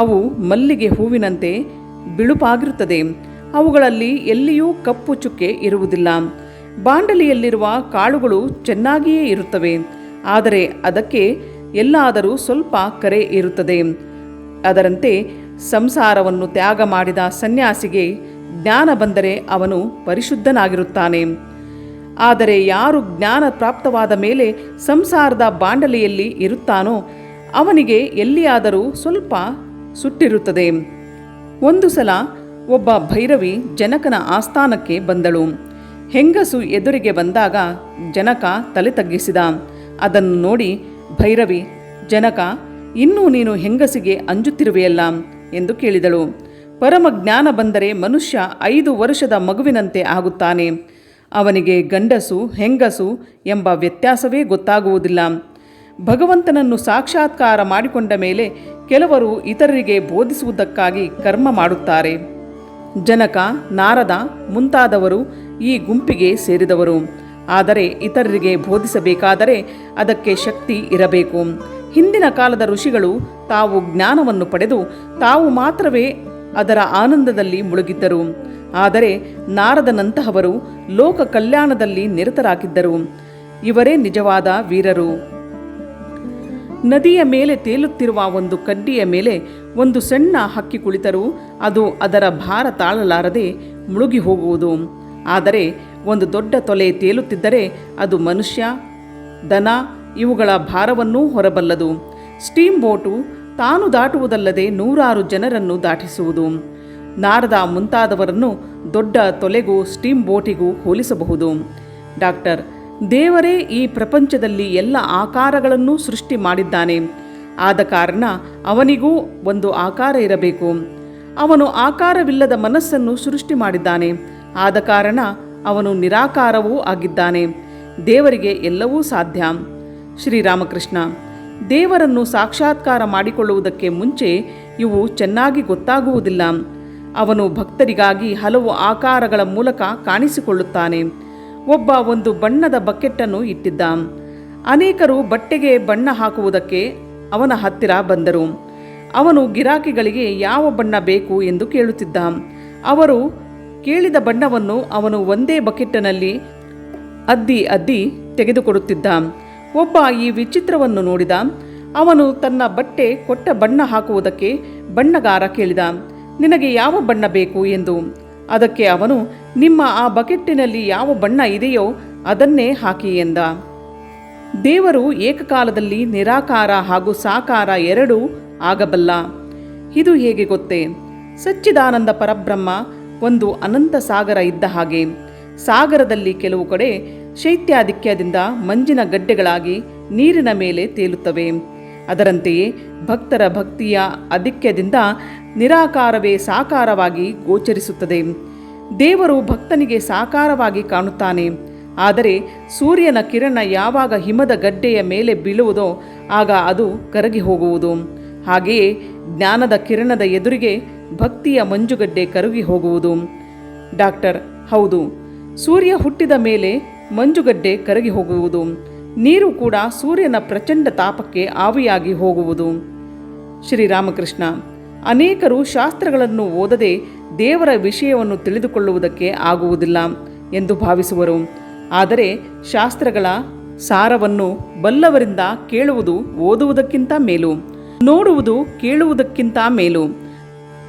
ಅವು ಮಲ್ಲಿಗೆ ಹೂವಿನಂತೆ ಬಿಳುಪಾಗಿರುತ್ತದೆ. ಅವುಗಳಲ್ಲಿ ಎಲ್ಲಿಯೂ ಕಪ್ಪು ಚುಕ್ಕೆ ಇರುವುದಿಲ್ಲ. ಬಾಂಡಲಿಯಲ್ಲಿರುವ ಕಾಳುಗಳು ಚೆನ್ನಾಗಿಯೇ ಇರುತ್ತವೆ, ಆದರೆ ಅದಕ್ಕೆ ಎಲ್ಲಾದರೂ ಸ್ವಲ್ಪ ಕರೆ ಇರುತ್ತದೆ. ಅದರಂತೆ ಸಂಸಾರವನ್ನು ತ್ಯಾಗ ಮಾಡಿದ ಸನ್ಯಾಸಿಗೆ ಜ್ಞಾನ ಬಂದರೆ ಅವನು ಪರಿಶುದ್ಧನಾಗಿರುತ್ತಾನೆ. ಆದರೆ ಯಾರು ಜ್ಞಾನ ಪ್ರಾಪ್ತವಾದ ಮೇಲೆ ಸಂಸಾರದ ಬಾಂಡಲಿಯಲ್ಲಿ ಇರುತ್ತಾನೋ ಅವನಿಗೆ ಎಲ್ಲಿಯಾದರೂ ಸ್ವಲ್ಪ ಸುಟ್ಟಿರುತ್ತದೆ. ಒಂದು ಸಲ ಒಬ್ಬ ಭೈರವಿ ಜನಕನ ಆಸ್ಥಾನಕ್ಕೆ ಬಂದಳು. ಹೆಂಗಸು ಎದುರಿಗೆ ಬಂದಾಗ ಜನಕ ತಲೆ ತಗ್ಗಿಸಿದ. ಅದನ್ನು ನೋಡಿ ಭೈರವಿ, ಜನಕ, ಇನ್ನೂ ನೀನು ಹೆಂಗಸಿಗೆ ಅಂಜುತ್ತಿರುವೆಯಲ್ಲ ಎಂದು ಕೇಳಿದಳು. ಪರಮ ಜ್ಞಾನ ಬಂದರೆ ಮನುಷ್ಯ 5 ವರ್ಷದ ಮಗುವಿನಂತೆ ಆಗುತ್ತಾನೆ. ಅವನಿಗೆ ಗಂಡಸು ಹೆಂಗಸು ಎಂಬ ವ್ಯತ್ಯಾಸವೇ ಗೊತ್ತಾಗುವುದಿಲ್ಲ. ಭಗವಂತನನ್ನು ಸಾಕ್ಷಾತ್ಕಾರ ಮಾಡಿಕೊಂಡ ಮೇಲೆ ಕೆಲವರು ಇತರರಿಗೆ ಬೋಧಿಸುವುದಕ್ಕಾಗಿ ಕರ್ಮ ಮಾಡುತ್ತಾರೆ. ಜನಕ, ನಾರದ ಮುಂತಾದವರು ಈ ಗುಂಪಿಗೆ ಸೇರಿದವರು. ಆದರೆ ಇತರರಿಗೆ ಬೋಧಿಸಬೇಕಾದರೆ ಅದಕ್ಕೆ ಶಕ್ತಿ ಇರಬೇಕು. ಹಿಂದಿನ ಕಾಲದ ಋಷಿಗಳು ತಾವು ಜ್ಞಾನವನ್ನು ಪಡೆದು ತಾವು ಮಾತ್ರವೇ ಅದರ ಆನಂದದಲ್ಲಿ ಮುಳುಗಿದ್ದರು. ಆದರೆ ನಾರದನಂತಹವರು ಲೋಕ ಕಲ್ಯಾಣದಲ್ಲಿ ನಿರತರಾಗಿದ್ದರು. ಇವರೇ ನಿಜವಾದ ವೀರರು. ನದಿಯ ಮೇಲೆ ತೇಲುತ್ತಿರುವ ಒಂದು ಕಡ್ಡಿಯ ಮೇಲೆ ಒಂದು ಸಣ್ಣ ಹಕ್ಕಿ ಕುಳಿತರೂ ಅದು ಅದರ ಭಾರ ತಾಳಲಾರದೆ ಮುಳುಗಿ ಹೋಗುವುದು. ಆದರೆ ಒಂದು ದೊಡ್ಡ ತೊಲೆ ತೇಲುತ್ತಿದ್ದರೆ ಅದು ಮನುಷ್ಯ, ದನ ಇವುಗಳ ಭಾರವನ್ನೂ ಹೊರಬಲ್ಲದು. ಸ್ಟೀಮ್ ಬೋಟು ತಾನು ದಾಟುವುದಲ್ಲದೆ 100 ಜನರನ್ನು ದಾಟಿಸುವುದು. ನಾರದ ಮುಂತಾದವರನ್ನು ದೊಡ್ಡ ತೊಲೆಗೂ ಸ್ಟೀಮ್ ಬೋಟಿಗೂ ಹೋಲಿಸಬಹುದು. ಡಾಕ್ಟರ್, ದೇವರೇ ಈ ಪ್ರಪಂಚದಲ್ಲಿ ಎಲ್ಲ ಆಕಾರಗಳನ್ನೂ ಸೃಷ್ಟಿ ಮಾಡಿದ್ದಾನೆ. ಆದ ಕಾರಣ ಅವನಿಗೂ ಒಂದು ಆಕಾರ ಇರಬೇಕು. ಅವನು ಆಕಾರವಿಲ್ಲದ ಮನಸ್ಸನ್ನು ಸೃಷ್ಟಿ ಮಾಡಿದ್ದಾನೆ. ಆದ ಕಾರಣ ಅವನು ನಿರಾಕಾರವೂ ಆಗಿದ್ದಾನೆ. ದೇವರಿಗೆ ಎಲ್ಲವೂ ಸಾಧ್ಯ. ಶ್ರೀರಾಮಕೃಷ್ಣ, ದೇವರನ್ನು ಸಾಕ್ಷಾತ್ಕಾರ ಮಾಡಿಕೊಳ್ಳುವುದಕ್ಕೆ ಮುಂಚೆ ಇವು ಚೆನ್ನಾಗಿ ಗೊತ್ತಾಗುವುದಿಲ್ಲ. ಅವನು ಭಕ್ತರಿಗಾಗಿ ಹಲವು ಆಕಾರಗಳ ಮೂಲಕ ಕಾಣಿಸಿಕೊಳ್ಳುತ್ತಾನೆ. ಒಬ್ಬ ಒಂದು ಬಣ್ಣದ ಬಕೆಟ್ಟನ್ನು ಇಟ್ಟಿದ್ದ. ಅನೇಕರು ಬಟ್ಟೆಗೆ ಬಣ್ಣ ಹಾಕುವುದಕ್ಕೆ ಅವನ ಹತ್ತಿರ ಬಂದರು. ಅವನು ಗಿರಾಕಿಗಳಿಗೆ ಯಾವ ಬಣ್ಣ ಬೇಕು ಎಂದು ಕೇಳುತ್ತಿದ್ದ. ಅವರು ಕೇಳಿದ ಬಣ್ಣವನ್ನು ಅವನು ಒಂದೇ ಬಕೆಟ್ಟಿನಲ್ಲಿ ಅದ್ದಿ ತೆಗೆದುಕೊಡುತ್ತಿದ್ದ. ಒಬ್ಬ ಈ ವಿಚಿತ್ರವನ್ನು ನೋಡಿದ. ಅವನು ತನ್ನ ಬಟ್ಟೆ ಕೊಟ್ಟ ಬಣ್ಣ ಹಾಕುವುದಕ್ಕೆ ಬಣ್ಣಗಾರ ಕೇಳಿದ, ನಿನಗೆ ಯಾವ ಬಣ್ಣ ಬೇಕು ಎಂದು. ಅದಕ್ಕೆ ಅವನು, ನಿಮ್ಮ ಆ ಬಕೆಟ್ಟಿನಲ್ಲಿ ಯಾವ ಬಣ್ಣ ಇದೆಯೋ ಅದನ್ನೇ ಹಾಕಿ ಎಂದ. ದೇವರು ಏಕಕಾಲದಲ್ಲಿ ನಿರಾಕಾರ ಹಾಗೂ ಸಾಕಾರ ಎರಡೂ ಆಗಬಲ್ಲ. ಇದು ಹೇಗೆ ಗೊತ್ತೇ? ಸಚ್ಚಿದಾನಂದ ಪರಬ್ರಹ್ಮ ಒಂದು ಅನಂತ ಸಾಗರ ಇದ್ದ ಹಾಗೆ. ಸಾಗರದಲ್ಲಿ ಕೆಲವು ಕಡೆ ಶೈತ್ಯಾಧಿಕ್ಯದಿಂದ ಮಂಜಿನ ಗಡ್ಡೆಗಳಾಗಿ ನೀರಿನ ಮೇಲೆ ತೇಲುತ್ತವೆ. ಅದರಂತೆಯೇ ಭಕ್ತರ ಭಕ್ತಿಯ ಅಧಿಕ್ಯದಿಂದ ನಿರಾಕಾರವೇ ಸಾಕಾರವಾಗಿ ಗೋಚರಿಸುತ್ತದೆ. ದೇವರು ಭಕ್ತನಿಗೆ ಸಾಕಾರವಾಗಿ ಕಾಣುತ್ತಾನೆ. ಆದರೆ ಸೂರ್ಯನ ಕಿರಣ ಯಾವಾಗ ಹಿಮದ ಗಡ್ಡೆಯ ಮೇಲೆ ಬೀಳುವುದೋ ಆಗ ಅದು ಕರಗಿ ಹೋಗುವುದು. ಹಾಗೆಯೇ ಜ್ಞಾನದ ಕಿರಣದ ಎದುರಿಗೆ ಭಕ್ತಿಯ ಮಂಜುಗಡ್ಡೆ ಕರಗಿ ಹೋಗುವುದು. ಡಾಕ್ಟರ್, ಹೌದು, ಸೂರ್ಯ ಹುಟ್ಟಿದ ಮೇಲೆ ಮಂಜುಗಡ್ಡೆ ಕರಗಿ ಹೋಗುವುದು. ನೀರು ಕೂಡ ಸೂರ್ಯನ ಪ್ರಚಂಡ ತಾಪಕ್ಕೆ ಆವಿಯಾಗಿ ಹೋಗುವುದು. ಶ್ರೀರಾಮಕೃಷ್ಣ, ಅನೇಕರು ಶಾಸ್ತ್ರಗಳನ್ನು ಓದದೆ ದೇವರ ವಿಷಯವನ್ನು ತಿಳಿದುಕೊಳ್ಳುವುದಕ್ಕೆ ಆಗುವುದಿಲ್ಲ ಎಂದು ಭಾವಿಸುವರು. ಆದರೆ ಶಾಸ್ತ್ರಗಳ ಸಾರವನ್ನು ಬಲ್ಲವರಿಂದ ಕೇಳುವುದು ಓದುವುದಕ್ಕಿಂತ ಮೇಲು, ನೋಡುವುದು ಕೇಳುವುದಕ್ಕಿಂತ ಮೇಲು.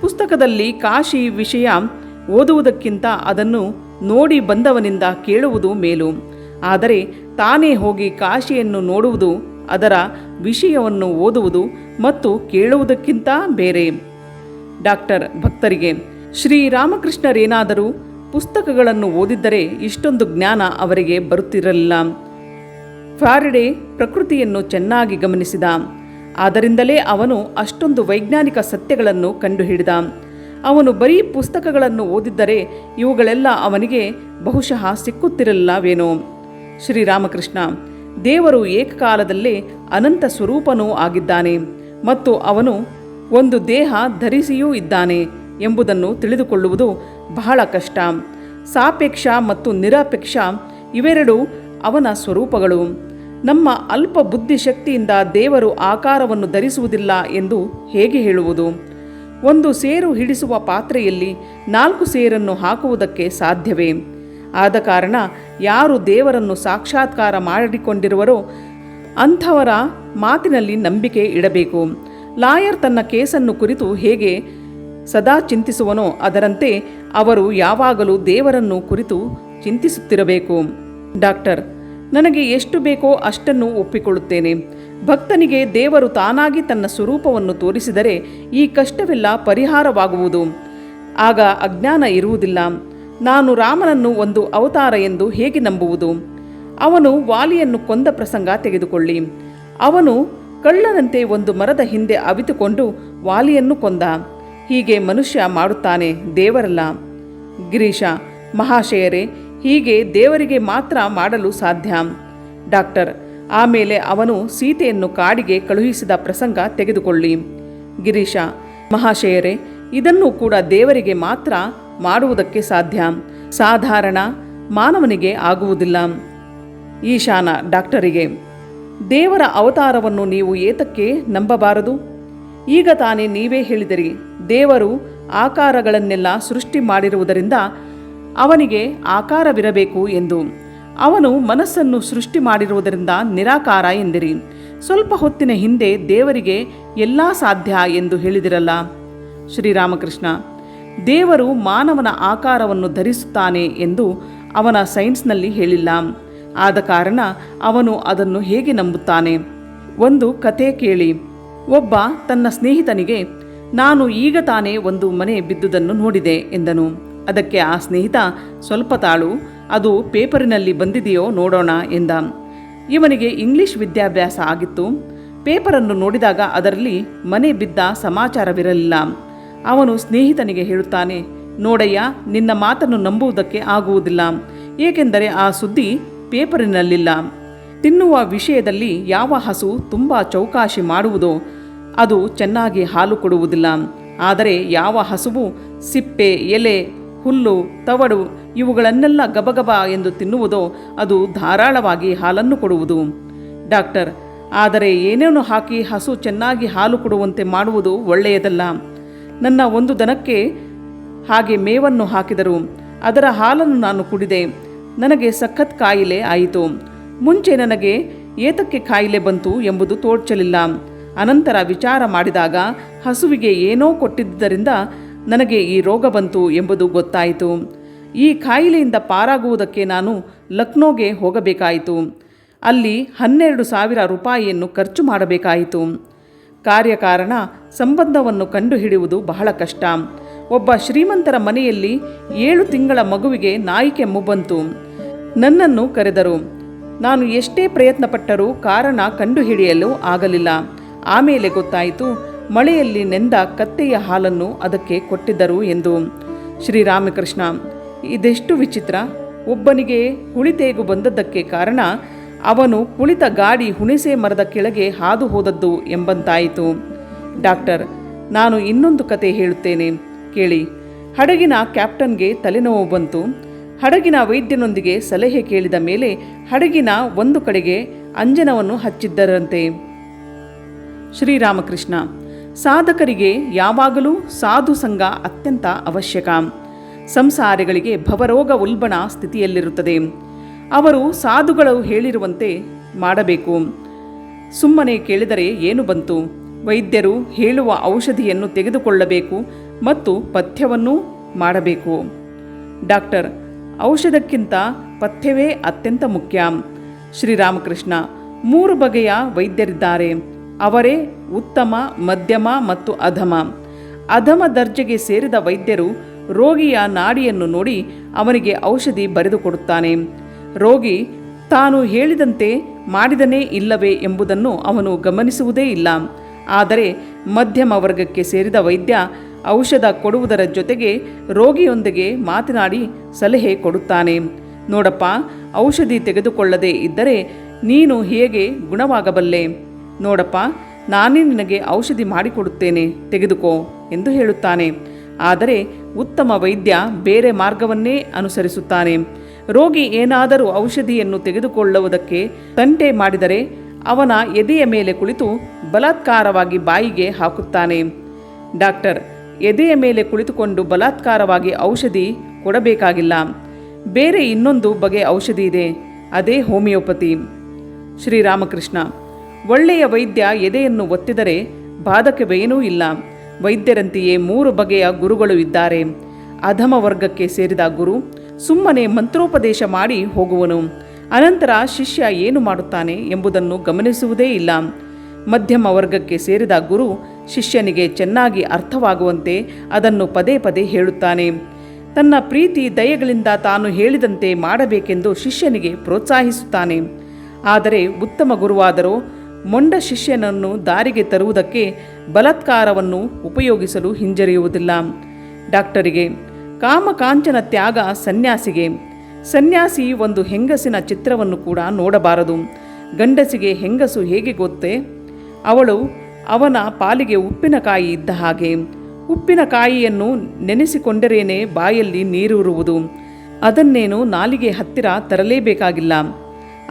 ಪುಸ್ತಕದಲ್ಲಿ ಕಾಶಿ ವಿಷಯ ಓದುವುದಕ್ಕಿಂತ ಅದನ್ನು ನೋಡಿ ಬಂದವನಿಂದ ಕೇಳುವುದು ಮೇಲು. ಆದರೆ ತಾನೇ ಹೋಗಿ ಕಾಶಿಯನ್ನು ನೋಡುವುದು, ಅದರ ವಿಷಯವನ್ನು ಓದುವುದು ಮತ್ತು ಕೇಳುವುದಕ್ಕಿಂತ ಬೇರೆ. ಡಾಕ್ಟರ್, ಭಕ್ತರಿಗೆ ಶ್ರೀರಾಮಕೃಷ್ಣರೇನಾದರೂ ಪುಸ್ತಕಗಳನ್ನು ಓದಿದ್ದರೆ ಇಷ್ಟೊಂದು ಜ್ಞಾನ ಅವರಿಗೆ ಬರುತ್ತಿರಲಿಲ್ಲ. ಫ್ಯಾರಡೆ ಪ್ರಕೃತಿಯನ್ನು ಚೆನ್ನಾಗಿ ಗಮನಿಸಿದ. ಆದ್ದರಿಂದಲೇ ಅವನು ಅಷ್ಟೊಂದು ವೈಜ್ಞಾನಿಕ ಸತ್ಯಗಳನ್ನು ಕಂಡುಹಿಡಿದ. ಅವನು ಬರೀ ಪುಸ್ತಕಗಳನ್ನು ಓದಿದ್ದರೆ ಇವುಗಳೆಲ್ಲ ಅವನಿಗೆ ಬಹುಶಃ ಸಿಕ್ಕುತ್ತಿರಲಿಲ್ಲವೇನೋ. ಶ್ರೀರಾಮಕೃಷ್ಣ, ದೇವರು ಏಕಕಾಲದಲ್ಲೇ ಅನಂತ ಸ್ವರೂಪನೂ ಆಗಿದ್ದಾನೆ ಮತ್ತು ಅವನು ಒಂದು ದೇಹ ಧರಿಸಿಯೂ ಇದ್ದಾನೆ ಎಂಬುದನ್ನು ತಿಳಿದುಕೊಳ್ಳುವುದು ಬಹಳ ಕಷ್ಟ. ಸಾಪೇಕ್ಷ ಮತ್ತು ನಿರಪೇಕ್ಷ ಇವೆರಡೂ ಅವನ ಸ್ವರೂಪಗಳು. ನಮ್ಮ ಅಲ್ಪ ಬುದ್ಧಿಶಕ್ತಿಯಿಂದ ದೇವರು ಆಕಾರವನ್ನು ಧರಿಸುವುದಿಲ್ಲ ಎಂದು ಹೇಗೆ ಹೇಳುವುದು? ಒಂದು ಸೇರು ಹಿಡಿಸುವ ಪಾತ್ರೆಯಲ್ಲಿ 4 ಸೇರನ್ನು ಹಾಕುವುದಕ್ಕೆ ಸಾಧ್ಯವೇ? ಆದ ಕಾರಣ ಯಾರು ದೇವರನ್ನು ಸಾಕ್ಷಾತ್ಕಾರ ಮಾಡಿಕೊಂಡಿರುವರೋ ಅಂಥವರ ಮಾತಿನಲ್ಲಿ ನಂಬಿಕೆ ಇಡಬೇಕು. ಲಾಯರ್ ತನ್ನ ಕೇಸನ್ನು ಕುರಿತು ಹೇಗೆ ಸದಾ ಚಿಂತಿಸುವನೋ ಅದರಂತೆ ಅವರು ಯಾವಾಗಲೂ ದೇವರನ್ನು ಕುರಿತು ಚಿಂತಿಸುತ್ತಿರಬೇಕು. ಡಾಕ್ಟರ್, ನನಗೆ ಎಷ್ಟು ಬೇಕೋ ಅಷ್ಟನ್ನು ಒಪ್ಪಿಕೊಳ್ಳುತ್ತೇನೆ. ಭಕ್ತನಿಗೆ ದೇವರು ತಾನಾಗಿ ತನ್ನ ಸ್ವರೂಪವನ್ನು ತೋರಿಸಿದರೆ ಈ ಕಷ್ಟವೆಲ್ಲ ಪರಿಹಾರವಾಗುವುದು. ಆಗ ಅಜ್ಞಾನ ಇರುವುದಿಲ್ಲ. ನಾನು ರಾಮನನ್ನು ಒಂದು ಅವತಾರ ಎಂದು ಹೇಗೆ ನಂಬುವುದು? ಅವನು ವಾಲಿಯನ್ನು ಕೊಂದ ಪ್ರಸಂಗ ತೆಗೆದುಕೊಳ್ಳಿ. ಅವನು ಕಳ್ಳನಂತೆ ಒಂದು ಮರದ ಹಿಂದೆ ಅವಿತುಕೊಂಡು ವಾಲಿಯನ್ನು ಕೊಂದ. ಹೀಗೆ ಮನುಷ್ಯ ಮಾಡುತ್ತಾನೆ, ದೇವರಲ್ಲ. ಗಿರೀಶ ಮಹಾಶಯರೇ, ಹೀಗೆ ದೇವರಿಗೆ ಮಾತ್ರ ಮಾಡಲು ಸಾಧ್ಯ. ಡಾಕ್ಟರ್, ಆಮೇಲೆ ಅವನು ಸೀತೆಯನ್ನು ಕಾಡಿಗೆ ಕಳುಹಿಸಿದ ಪ್ರಸಂಗ ತೆಗೆದುಕೊಳ್ಳಿ. ಗಿರೀಶ ಮಹಾಶಯರೇ, ಇದನ್ನು ಕೂಡ ದೇವರಿಗೆ ಮಾತ್ರ ಮಾಡುವುದಕ್ಕೆ ಸಾಧ್ಯ, ಸಾಧಾರಣ ಮಾನವನಿಗೆ ಆಗುವುದಿಲ್ಲ. ಈಶಾನ ಡಾಕ್ಟರಿಗೆ, ದೇವರ ಅವತಾರವನ್ನು ನೀವು ಏತಕ್ಕೆ ನಂಬಬಾರದು? ಈಗ ತಾನೇ ನೀವೇ ಹೇಳಿದಿರಿ, ದೇವರು ಆಕಾರಗಳನ್ನೆಲ್ಲ ಸೃಷ್ಟಿ ಮಾಡಿರುವುದರಿಂದ ಅವನಿಗೆ ಆಕಾರವಿರಬೇಕು ಎಂದು. ಅವನು ಮನಸ್ಸನ್ನು ಸೃಷ್ಟಿ ಮಾಡಿರುವುದರಿಂದ ನಿರಾಕಾರ ಎಂದಿರಿ. ಸ್ವಲ್ಪ ಹೊತ್ತಿನ ಹಿಂದೆ ದೇವರಿಗೆ ಎಲ್ಲ ಸಾಧ್ಯ ಎಂದು ಹೇಳಿದಿರಲ್ಲ. ಶ್ರೀರಾಮಕೃಷ್ಣ, ದೇವರು ಮಾನವನ ಆಕಾರವನ್ನು ಧರಿಸುತ್ತಾನೆ ಎಂದು ಅವನ ಸೈನ್ಸ್ನಲ್ಲಿ ಹೇಳಿಲ್ಲ. ಆದ ಕಾರಣ ಅವನು ಅದನ್ನು ಹೇಗೆ ನಂಬುತ್ತಾನೆ? ಒಂದು ಕತೆ ಕೇಳಿ. ಒಬ್ಬ ತನ್ನ ಸ್ನೇಹಿತನಿಗೆ, ನಾನು ಈಗ ತಾನೇ ಒಂದು ಮನೆ ಬಿದ್ದುದನ್ನು ನೋಡಿದೆ ಎಂದನು. ಅದಕ್ಕೆ ಆ ಸ್ನೇಹಿತ, ಸ್ವಲ್ಪ ತಾಳು, ಅದು ಪೇಪರಿನಲ್ಲಿ ಬಂದಿದೆಯೋ ನೋಡೋಣ ಎಂದ. ಇವನಿಗೆ ಇಂಗ್ಲಿಷ್ ವಿದ್ಯಾಭ್ಯಾಸ ಆಗಿತ್ತು. ಪೇಪರನ್ನು ನೋಡಿದಾಗ ಅದರಲ್ಲಿ ಮನೆ ಬಿದ್ದ ಸಮಾಚಾರವಿರಲಿಲ್ಲ. ಅವನು ಸ್ನೇಹಿತನಿಗೆ ಹೇಳುತ್ತಾನೆ, ನೋಡಯ್ಯ, ನಿನ್ನ ಮಾತನ್ನು ನಂಬುವುದಕ್ಕೆ ಆಗುವುದಿಲ್ಲ, ಏಕೆಂದರೆ ಆ ಸುದ್ದಿ ಪೇಪರಿನಲ್ಲಿಲ್ಲ. ತಿನ್ನುವ ವಿಷಯದಲ್ಲಿ ಯಾವ ಹಸು ತುಂಬ ಚೌಕಾಶಿ ಮಾಡುವುದೋ ಅದು ಚೆನ್ನಾಗಿ ಹಾಲು ಕೊಡುವುದಿಲ್ಲ. ಆದರೆ ಯಾವ ಹಸುವು ಸಿಪ್ಪೆ, ಎಲೆ, ಹುಲ್ಲು, ತವಡು ಇವುಗಳನ್ನೆಲ್ಲ ಗಬಗಬ ಎಂದು ತಿನ್ನುವುದೋ ಅದು ಧಾರಾಳವಾಗಿ ಹಾಲನ್ನು ಕೊಡುವುದು. ಡಾಕ್ಟರ್, ಆದರೆ ಏನೇನು ಹಾಕಿ ಹಸು ಚೆನ್ನಾಗಿ ಹಾಲು ಕೊಡುವಂತೆ ಮಾಡುವುದು ಒಳ್ಳೆಯದಲ್ಲ. ನನ್ನ ಒಂದು ದನಕ್ಕೆ ಹಾಗೆ ಮೇವನ್ನು ಹಾಕಿದರು. ಅದರ ಹಾಲನ್ನು ನಾನು ಕುಡಿದೆ. ನನಗೆ ಸಖತ್ ಕಾಯಿಲೆ ಆಯಿತು. ಮುಂಚೆ ನನಗೆ ಏತಕ್ಕೆ ಕಾಯಿಲೆ ಬಂತು ಎಂಬುದು ತೋಚಲಿಲ್ಲ. ಅನಂತರ ವಿಚಾರ ಮಾಡಿದಾಗ ಹಸುವಿಗೆ ಏನೋ ಕೊಟ್ಟಿದ್ದರಿಂದ ನನಗೆ ಈ ರೋಗ ಬಂತು ಎಂಬುದು ಗೊತ್ತಾಯಿತು. ಈ ಕಾಯಿಲೆಯಿಂದ ಪಾರಾಗುವುದಕ್ಕೆ ನಾನು ಲಕ್ನೋಗೆ ಹೋಗಬೇಕಾಯಿತು. ಅಲ್ಲಿ 12,000 ರೂಪಾಯಿಯನ್ನು ಖರ್ಚು ಮಾಡಬೇಕಾಯಿತು. ಕಾರ್ಯಕಾರಣ ಸಂಬಂಧವನ್ನು ಕಂಡುಹಿಡಿಯುವುದು ಬಹಳ ಕಷ್ಟ. ಒಬ್ಬ ಶ್ರೀಮಂತರ ಮನೆಯಲ್ಲಿ 7 ತಿಂಗಳ ಮಗುವಿಗೆ ನಾಯಿ ಕೆಮ್ಮು ಬಂತು. ನನ್ನನ್ನು ಕರೆದರು. ನಾನು ಎಷ್ಟೇ ಪ್ರಯತ್ನಪಟ್ಟರೂ ಕಾರಣ ಕಂಡುಹಿಡಿಯಲು ಆಗಲಿಲ್ಲ. ಆಮೇಲೆ ಗೊತ್ತಾಯಿತು, ಮಳೆಯಲ್ಲಿ ನೆಂದ ಕತ್ತೆಯ ಹಾಲನ್ನು ಅದಕ್ಕೆ ಕೊಟ್ಟಿದ್ದರು ಎಂದು. ಶ್ರೀರಾಮಕೃಷ್ಣ, ಇದೆಷ್ಟು ವಿಚಿತ್ರ! ಒಬ್ಬನಿಗೆ ಹುಳಿತೇಗು ಬಂದದ್ದಕ್ಕೆ ಕಾರಣ ಅವನು ಕುಳಿತ ಗಾಡಿ ಹುಣಿಸೆ ಮರದ ಕೆಳಗೆ ಹಾದು ಹೋದದ್ದು ಎಂಬಂತಾಯಿತು. ಡಾಕ್ಟರ್, ನಾನು ಇನ್ನೊಂದು ಕತೆ ಹೇಳುತ್ತೇನೆ ಕೇಳಿ. ಹಡಗಿನ ಕ್ಯಾಪ್ಟನ್ಗೆ ತಲೆನೋವು ಬಂತು. ಹಡಗಿನ ವೈದ್ಯನೊಂದಿಗೆ ಸಲಹೆ ಕೇಳಿದ ಮೇಲೆ ಹಡಗಿನ ಒಂದು ಕಡೆಗೆ ಅಂಜನವನ್ನು ಹಚ್ಚಿದ್ದರಂತೆ. ಶ್ರೀರಾಮಕೃಷ್ಣ, ಸಾಧಕರಿಗೆ ಯಾವಾಗಲೂ ಸಾಧು ಸಂಘ ಅತ್ಯಂತ ಅವಶ್ಯಕ. ಸಂಸಾರಿಗಳಿಗೆ ಭವರೋಗ ಉಲ್ಬಣ ಸ್ಥಿತಿಯಲ್ಲಿರುತ್ತದೆ. ಅವರು ಸಾಧುಗಳು ಹೇಳಿರುವಂತೆ ಮಾಡಬೇಕು. ಸುಮ್ಮನೆ ಕೇಳಿದರೆ ಏನು ಬಂತು? ವೈದ್ಯರು ಹೇಳುವ ಔಷಧಿಯನ್ನು ತೆಗೆದುಕೊಳ್ಳಬೇಕು ಮತ್ತು ಪಥ್ಯವನ್ನೂ ಮಾಡಬೇಕು. ಡಾಕ್ಟರ್, ಔಷಧಕ್ಕಿಂತ ಪಥ್ಯವೇ ಅತ್ಯಂತ ಮುಖ್ಯ. ಶ್ರೀರಾಮಕೃಷ್ಣ, 3 ಬಗೆಯ ವೈದ್ಯರಿದ್ದಾರೆ. ಅವರೇ ಉತ್ತಮ, ಮಧ್ಯಮ ಮತ್ತು ಅಧಮ. ಅಧಮ ದರ್ಜೆಗೆ ಸೇರಿದ ವೈದ್ಯರು ರೋಗಿಯ ನಾಡಿಯನ್ನು ನೋಡಿ ಅವನಿಗೆ ಔಷಧಿ ಬರೆದುಕೊಡುತ್ತಾನೆ. ರೋಗಿ ತಾನು ಹೇಳಿದಂತೆ ಮಾಡಿದನೇ ಇಲ್ಲವೇ ಎಂಬುದನ್ನು ಅವನು ಗಮನಿಸುವುದೇ ಇಲ್ಲ. ಆದರೆ ಮಧ್ಯಮ ವರ್ಗಕ್ಕೆ ಸೇರಿದ ವೈದ್ಯ ಔಷಧ ಕೊಡುವುದರ ಜೊತೆಗೆ ರೋಗಿಯೊಂದಿಗೆ ಮಾತನಾಡಿ ಸಲಹೆ ಕೊಡುತ್ತಾನೆ. ನೋಡಪ್ಪ, ಔಷಧಿ ತೆಗೆದುಕೊಳ್ಳದೇ ಇದ್ದರೆ ನೀನು ಹೇಗೆ ಗುಣವಾಗಬಲ್ಲೆ? ನೋಡಪ್ಪ, ನಾನೇ ನಿನಗೆ ಔಷಧಿ ಮಾಡಿಕೊಡುತ್ತೇನೆ, ತೆಗೆದುಕೋ ಎಂದು ಹೇಳುತ್ತಾನೆ. ಆದರೆ ಉತ್ತಮ ವೈದ್ಯ ಬೇರೆ ಮಾರ್ಗವನ್ನೇ ಅನುಸರಿಸುತ್ತಾನೆ. ರೋಗಿ ಏನಾದರೂ ಔಷಧಿಯನ್ನು ತೆಗೆದುಕೊಳ್ಳುವುದಕ್ಕೆ ತಂಟೆ ಮಾಡಿದರೆ ಅವನ ಎದೆಯ ಮೇಲೆ ಕುಳಿತು ಬಲಾತ್ಕಾರವಾಗಿ ಬಾಯಿಗೆ ಹಾಕುತ್ತಾನೆ. ಡಾಕ್ಟರ್, ಎದೆಯ ಮೇಲೆ ಕುಳಿತುಕೊಂಡು ಬಲಾತ್ಕಾರವಾಗಿ ಔಷಧಿ ಕೊಡಬೇಕಾಗಿಲ್ಲ. ಬೇರೆ ಇನ್ನೊಂದು ಬಗೆಯ ಔಷಧಿ ಇದೆ, ಅದೇ ಹೋಮಿಯೋಪತಿ. ಶ್ರೀರಾಮಕೃಷ್ಣ, ಒಳ್ಳೆಯ ವೈದ್ಯ ಎದೆಯನ್ನು ಒತ್ತಿದರೆ ಬಾಧಕವೇನೂ ಇಲ್ಲ. ವೈದ್ಯರಂತೆಯೇ 3 ಬಗೆಯ ಗುರುಗಳು ಇದ್ದಾರೆ. ಅಧಮ ವರ್ಗಕ್ಕೆ ಸೇರಿದ ಗುರು ಸುಮ್ಮನೆ ಮಂತ್ರೋಪದೇಶ ಮಾಡಿ ಹೋಗುವನು. ಅನಂತರ ಶಿಷ್ಯ ಏನು ಮಾಡುತ್ತಾನೆ ಎಂಬುದನ್ನು ಗಮನಿಸುವುದೇ ಇಲ್ಲ. ಮಧ್ಯಮ ವರ್ಗಕ್ಕೆ ಸೇರಿದ ಗುರು ಶಿಷ್ಯನಿಗೆ ಚೆನ್ನಾಗಿ ಅರ್ಥವಾಗುವಂತೆ ಅದನ್ನು ಪದೇ ಪದೇ ಹೇಳುತ್ತಾನೆ. ತನ್ನ ಪ್ರೀತಿ ದಯೆಗಳಿಂದ ತಾನು ಹೇಳಿದಂತೆ ಮಾಡಬೇಕೆಂದು ಶಿಷ್ಯನಿಗೆ ಪ್ರೋತ್ಸಾಹಿಸುತ್ತಾನೆ. ಆದರೆ ಉತ್ತಮ ಗುರುವಾದರೂ ಮೊಂಡ ಶಿಷ್ಯನನ್ನು ದಾರಿಗೆ ತರುವುದಕ್ಕೆ ಬಲಾತ್ಕಾರವನ್ನು ಉಪಯೋಗಿಸಲು ಹಿಂಜರಿಯುವುದಿಲ್ಲ. ಡಾಕ್ಟರಿಗೆ ಕಾಮಕಾಂಚನ ತ್ಯಾಗ ಸನ್ಯಾಸಿಗೆ. ಸನ್ಯಾಸಿ ಒಂದು ಹೆಂಗಸಿನ ಚಿತ್ರವನ್ನು ಕೂಡ ನೋಡಬಾರದು. ಗಂಡಸಿಗೆ ಹೆಂಗಸು ಹೇಗೆ ಗೊತ್ತೇ? ಅವಳು ಅವನ ಪಾಲಿಗೆ ಉಪ್ಪಿನಕಾಯಿ ಇದ್ದ ಹಾಗೆ. ಉಪ್ಪಿನಕಾಯಿಯನ್ನು ನೆನೆಸಿಕೊಂಡರೇನೆ ಬಾಯಲ್ಲಿ ನೀರೂರುವುದು. ಅದನ್ನೇನು ನಾಲಿಗೆ ಹತ್ತಿರ ತರಲೇಬೇಕಾಗಿಲ್ಲ.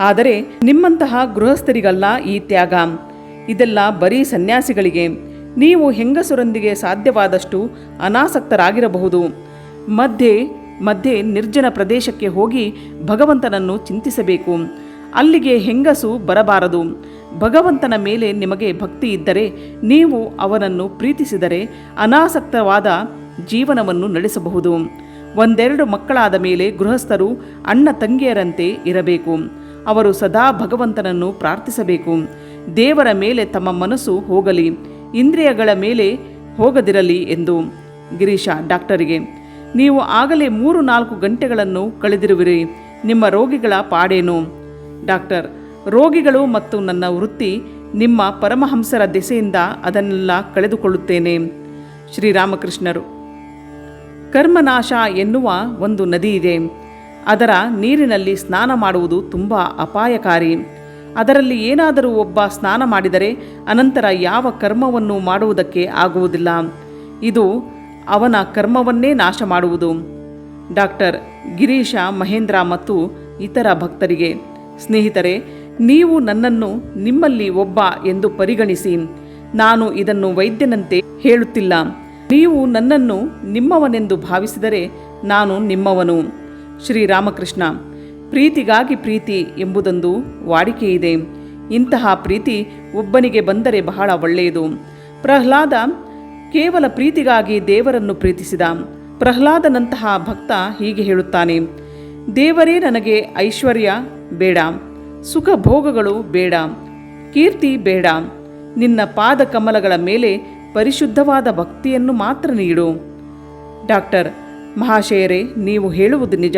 ಆದರೆ ನಿಮ್ಮಂತಹ ಗೃಹಸ್ಥರಿಗಲ್ಲ ಈ ತ್ಯಾಗ. ಇದೆಲ್ಲ ಬರೀ ಸನ್ಯಾಸಿಗಳಿಗೆ. ನೀವು ಹೆಂಗಸರೊಂದಿಗೆ ಸಾಧ್ಯವಾದಷ್ಟು ಅನಾಸಕ್ತರಾಗಿರಬಹುದು. ಮಧ್ಯೆ ಮಧ್ಯೆ ನಿರ್ಜನ ಪ್ರದೇಶಕ್ಕೆ ಹೋಗಿ ಭಗವಂತನನ್ನು ಚಿಂತಿಸಬೇಕು. ಅಲ್ಲಿಗೆ ಹೆಂಗಸು ಬರಬಾರದು. ಭಗವಂತನ ಮೇಲೆ ನಿಮಗೆ ಭಕ್ತಿ ಇದ್ದರೆ ನೀವು ಅವನನ್ನು ಪ್ರೀತಿಸಿದರೆ ಅನಾಸಕ್ತವಾದ ಜೀವನವನ್ನು ನಡೆಸಬಹುದು. 1-2 ಮಕ್ಕಳಾದ ಮೇಲೆ ಗೃಹಸ್ಥರು ಅಣ್ಣ ತಂಗಿಯರಂತೆ ಇರಬೇಕು. ಅವರು ಸದಾ ಭಗವಂತನನ್ನು ಪ್ರಾರ್ಥಿಸಬೇಕು. ದೇವರ ಮೇಲೆ ತಮ್ಮ ಮನಸ್ಸು ಹೋಗಲಿ. ಇಂದ್ರಿಯಗಳ ಮೇಲೆ ಹೋಗದಿರಲಿ ಎಂದು. ಗಿರೀಶ ಡಾಕ್ಟರಿಗೆ, ನೀವು ಆಗಲೇ 3-4 ಗಂಟೆಗಳನ್ನು ಕಳೆದಿರುವಿರಿ. ನಿಮ್ಮ ರೋಗಿಗಳ ಪಾಡೇನು? ಡಾಕ್ಟರ್, ರೋಗಿಗಳು ಮತ್ತು ನನ್ನ ವೃತ್ತಿ ನಿಮ್ಮ ಪರಮಹಂಸರ ದೆಸೆಯಿಂದ ಅದನ್ನೆಲ್ಲ ಕಳೆದುಕೊಳ್ಳುತ್ತೇನೆ. ಶ್ರೀರಾಮಕೃಷ್ಣರು, ಕರ್ಮನಾಶ ಎನ್ನುವ ಒಂದು ನದಿ ಇದೆ. ಅದರ ನೀರಿನಲ್ಲಿ ಸ್ನಾನ ಮಾಡುವುದು ತುಂಬ ಅಪಾಯಕಾರಿ. ಅದರಲ್ಲಿ ಏನಾದರೂ ಒಬ್ಬ ಸ್ನಾನ ಮಾಡಿದರೆ ಅನಂತರ ಯಾವ ಕರ್ಮವನ್ನು ಮಾಡುವುದಕ್ಕೆ ಆಗುವುದಿಲ್ಲ. ಇದು ಅವನ ಕರ್ಮವನ್ನೇ ನಾಶ ಮಾಡುವುದು. ಡಾಕ್ಟರ್ ಗಿರೀಶ ಮಹೇಂದ್ರ ಮತ್ತು ಇತರ ಭಕ್ತರಿಗೆ, ಸ್ನೇಹಿತರೆ, ನೀವು ನನ್ನನ್ನು ನಿಮ್ಮಲ್ಲಿ ಒಬ್ಬ ಎಂದು ಪರಿಗಣಿಸಿ. ನಾನು ಇದನ್ನು ವೈದ್ಯನಂತೆ ಹೇಳುತ್ತಿಲ್ಲ. ನೀವು ನನ್ನನ್ನು ನಿಮ್ಮವನೆಂದು ಭಾವಿಸಿದರೆ ನಾನು ನಿಮ್ಮವನು. ಶ್ರೀರಾಮಕೃಷ್ಣ, ಪ್ರೀತಿಗಾಗಿ ಪ್ರೀತಿ ಎಂಬುದೊಂದು ವಾಡಿಕೆಯಿದೆ. ಇಂತಹ ಪ್ರೀತಿ ಒಬ್ಬನಿಗೆ ಬಂದರೆ ಬಹಳ ಒಳ್ಳೆಯದು. ಪ್ರಹ್ಲಾದ ಕೇವಲ ಪ್ರೀತಿಗಾಗಿ ದೇವರನ್ನು ಪ್ರೀತಿಸಿದ. ಪ್ರಹ್ಲಾದನಂತಹ ಭಕ್ತ ಹೀಗೆ ಹೇಳುತ್ತಾನೆ, ದೇವರೇ ನನಗೆ ಐಶ್ವರ್ಯ ಬೇಡ, ಸುಖ ಭೋಗಗಳು ಬೇಡ, ಕೀರ್ತಿ ಬೇಡ, ನಿನ್ನ ಪಾದ ಕಮಲಗಳ ಮೇಲೆ ಪರಿಶುದ್ಧವಾದ ಭಕ್ತಿಯನ್ನು ಮಾತ್ರ ನೀಡು. ಡಾಕ್ಟರ್, ಮಹಾಶಯರೇ, ನೀವು ಹೇಳುವುದು ನಿಜ.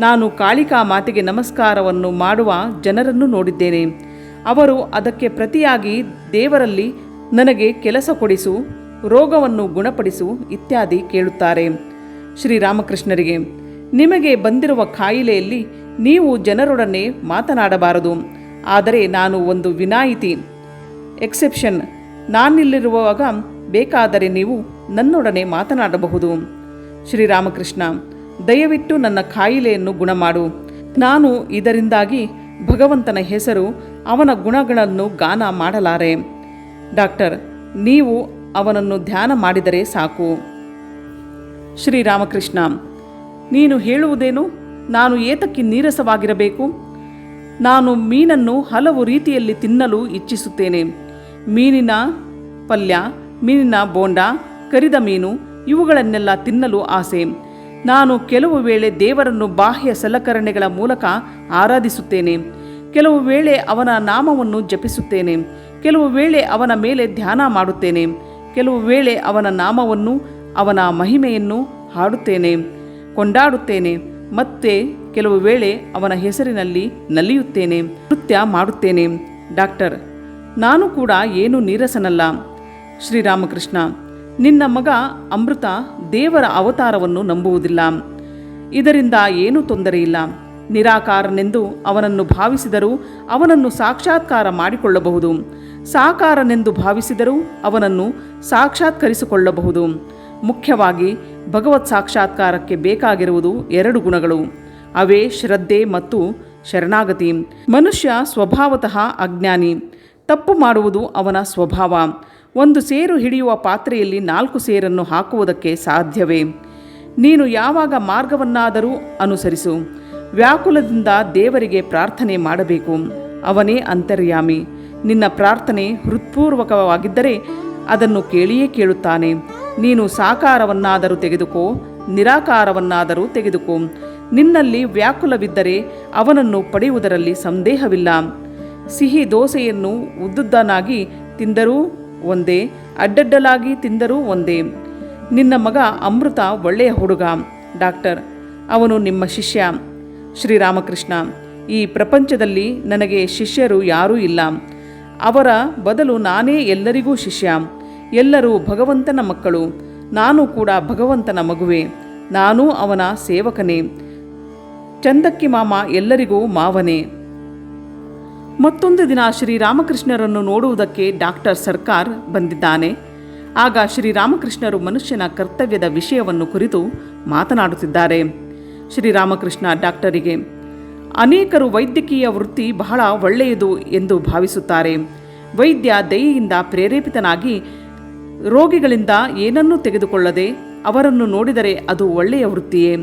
ನಾನು ಕಾಳಿಕಾ ಮಾತೆಗೆ ನಮಸ್ಕಾರವನ್ನು ಮಾಡುವ ಜನರನ್ನು ನೋಡಿದ್ದೇನೆ. ಅವರು ಅದಕ್ಕೆ ಪ್ರತಿಯಾಗಿ ದೇವರಲ್ಲಿ ನನಗೆ ಕೆಲಸ ಕೊಡಿಸು, ರೋಗವನ್ನು ಗುಣಪಡಿಸು ಇತ್ಯಾದಿ ಕೇಳುತ್ತಾರೆ. ಶ್ರೀರಾಮಕೃಷ್ಣರಿಗೆ, ನಿಮಗೆ ಬಂದಿರುವ ಕಾಯಿಲೆಯಲ್ಲಿ ನೀವು ಜನರೊಡನೆ ಮಾತನಾಡಬಾರದು. ಆದರೆ ನಾನು ಒಂದು ವಿನಾಯಿತಿ, ಎಕ್ಸೆಪ್ಷನ್. ನಾನಿಲ್ಲಿರುವಾಗ ಬೇಕಾದರೆ ನೀವು ನನ್ನೊಡನೆ ಮಾತನಾಡಬಹುದು. ಶ್ರೀರಾಮಕೃಷ್ಣ, ದಯವಿಟ್ಟು ನನ್ನ ಕಾಯಿಲೆಯನ್ನು ಗುಣಮಾಡು. ನಾನು ಇದರಿಂದಾಗಿ ಭಗವಂತನ ಹೆಸರು, ಅವನ ಗುಣಗಳನ್ನು ಗಾನ ಮಾಡಲಾರೆ. ಡಾಕ್ಟರ್, ನೀವು ಅವನನ್ನು ಧ್ಯಾನ ಮಾಡಿದರೆ ಸಾಕು. ಶ್ರೀರಾಮಕೃಷ್ಣ, ನೀನು ಹೇಳುವುದೇನು? ನಾನು ಏತಕ್ಕೆ ನೀರಸವಾಗಿರಬೇಕು? ನಾನು ಮೀನನ್ನು ಹಲವು ರೀತಿಯಲ್ಲಿ ತಿನ್ನಲು ಇಚ್ಛಿಸುತ್ತೇನೆ. ಮೀನಿನ ಪಲ್ಯ, ಮೀನಿನ ಬೋಂಡ, ಕರಿದ ಮೀನು ಇವುಗಳನ್ನೆಲ್ಲ ತಿನ್ನಲು ಆಸೆ. ನಾನು ಕೆಲವು ವೇಳೆ ದೇವರನ್ನು ಬಾಹ್ಯ ಸಲಕರಣೆಗಳ ಮೂಲಕ ಆರಾಧಿಸುತ್ತೇನೆ. ಕೆಲವು ವೇಳೆ ಅವನ ನಾಮವನ್ನು ಜಪಿಸುತ್ತೇನೆ. ಕೆಲವು ವೇಳೆ ಅವನ ಮೇಲೆ ಧ್ಯಾನ ಮಾಡುತ್ತೇನೆ. ಕೆಲವು ವೇಳೆ ಅವನ ನಾಮವನ್ನು, ಅವನ ಮಹಿಮೆಯನ್ನು ಹಾಡುತ್ತೇನೆ, ಕೊಂಡಾಡುತ್ತೇನೆ. ಮತ್ತೆ ಕೆಲವು ವೇಳೆ ಅವನ ಹೆಸರಿನಲ್ಲಿ ನಲಿಯುತ್ತೇನೆ, ನೃತ್ಯ ಮಾಡುತ್ತೇನೆ. ಡಾಕ್ಟರ್, ನಾನು ಕೂಡ ಏನೂ ನೀರಸನಲ್ಲ. ಶ್ರೀರಾಮಕೃಷ್ಣ, ನಿನ್ನ ಮಗ ಅಮೃತ ದೇವರ ಅವತಾರವನ್ನು ನಂಬುವುದಿಲ್ಲ. ಇದರಿಂದ ಏನೂ ತೊಂದರೆಯಿಲ್ಲ. ನಿರಾಕಾರನೆಂದು ಅವನನ್ನು ಭಾವಿಸಿದರೂ ಅವನನ್ನು ಸಾಕ್ಷಾತ್ಕಾರ ಮಾಡಿಕೊಳ್ಳಬಹುದು. ಸಾಕಾರನೆಂದು ಭಾವಿಸಿದರೂ ಅವನನ್ನು ಸಾಕ್ಷಾತ್ಕರಿಸಿಕೊಳ್ಳಬಹುದು. ಮುಖ್ಯವಾಗಿ ಭಗವತ್ ಸಾಕ್ಷಾತ್ಕಾರಕ್ಕೆ ಬೇಕಾಗಿರುವುದು 2 ಗುಣಗಳು. ಅವೇ ಶ್ರದ್ಧೆ ಮತ್ತು ಶರಣಾಗತಿ. ಮನುಷ್ಯ ಸ್ವಭಾವತಃ ಅಜ್ಞಾನಿ. ತಪ್ಪು ಮಾಡುವುದು ಅವನ ಸ್ವಭಾವ. 1 ಸೇರು ಹಿಡಿಯುವ ಪಾತ್ರೆಯಲ್ಲಿ 4 ಸೇರನ್ನು ಹಾಕುವುದಕ್ಕೆ ಸಾಧ್ಯವೇ? ನೀನು ಯಾವಾಗ ಮಾರ್ಗವನ್ನಾದರೂ ಅನುಸರಿಸು. ವ್ಯಾಕುಲದಿಂದ ದೇವರಿಗೆ ಪ್ರಾರ್ಥನೆ ಮಾಡಬೇಕು. ಅವನೇ ಅಂತರ್ಯಾಮಿ. ನಿನ್ನ ಪ್ರಾರ್ಥನೆ ಹೃತ್ಪೂರ್ವಕವಾಗಿದ್ದರೆ ಅದನ್ನು ಕೇಳಿಯೇ ಕೇಳುತ್ತಾನೆ. ನೀನು ಸಾಕಾರವನ್ನಾದರೂ ತೆಗೆದುಕೋ, ನಿರಾಕಾರವನ್ನಾದರೂ ತೆಗೆದುಕೋ. ನಿನ್ನಲ್ಲಿ ವ್ಯಾಕುಲವಿದ್ದರೆ ಅವನನ್ನು ಪಡೆಯುವುದರಲ್ಲಿ ಸಂದೇಹವಿಲ್ಲ. ಸಿಹಿ ದೋಸೆಯನ್ನು ಉದ್ದುದ್ದನಾಗಿ ತಿಂದರೂ ಒಂದೇ, ಅಡ್ಡಡ್ಡಲಾಗಿ ತಿಂದರೂ ಒಂದೇ. ನಿನ್ನ ಮಗ ಅಮೃತ ಒಳ್ಳೆಯ ಹುಡುಗ. ಡಾಕ್ಟರ್, ಅವನು ನಿಮ್ಮ ಶಿಷ್ಯ. ಶ್ರೀರಾಮಕೃಷ್ಣ, ಈ ಪ್ರಪಂಚದಲ್ಲಿ ನನಗೆ ಶಿಷ್ಯರು ಯಾರೂ ಇಲ್ಲ. ಅವರ ಬದಲು ನಾನೇ ಎಲ್ಲರಿಗೂ ಶಿಷ್ಯ. ಎಲ್ಲರೂ ಭಗವಂತನ ಮಕ್ಕಳು. ನಾನು ಕೂಡ ಭಗವಂತನ ಮಗುವೆ. ನಾನೂ ಅವನ ಸೇವಕನೇ. ಚಂದಕ್ಕಿ ಮಾಮ ಎಲ್ಲರಿಗೂ ಮಾವನೇ. ಮತ್ತೊಂದು ದಿನ ಶ್ರೀರಾಮಕೃಷ್ಣರನ್ನು ನೋಡುವುದಕ್ಕೆ ಡಾಕ್ಟರ್ ಸರ್ಕಾರ್ ಬಂದಿದ್ದಾನೆ. ಆಗ ಶ್ರೀರಾಮಕೃಷ್ಣರು ಮನುಷ್ಯನ ಕರ್ತವ್ಯದ ವಿಷಯವನ್ನು ಕುರಿತು ಮಾತನಾಡುತ್ತಿದ್ದಾರೆ. ಶ್ರೀರಾಮಕೃಷ್ಣ ಡಾಕ್ಟರಿಗೆ, ಅನೇಕರು ವೈದ್ಯಕೀಯ ವೃತ್ತಿ ಬಹಳ ಒಳ್ಳೆಯದು ಎಂದು ಭಾವಿಸುತ್ತಾರೆ. ವೈದ್ಯ ದಯೆಯಿಂದ ಪ್ರೇರೇಪಿತನಾಗಿ ರೋಗಿಗಳಿಂದ ಏನನ್ನೂ ತೆಗೆದುಕೊಳ್ಳದೆ ಅವರನ್ನು ನೋಡಿದರೆ ಅದು ಒಳ್ಳೆಯ ವೃತ್ತಿಯೇ.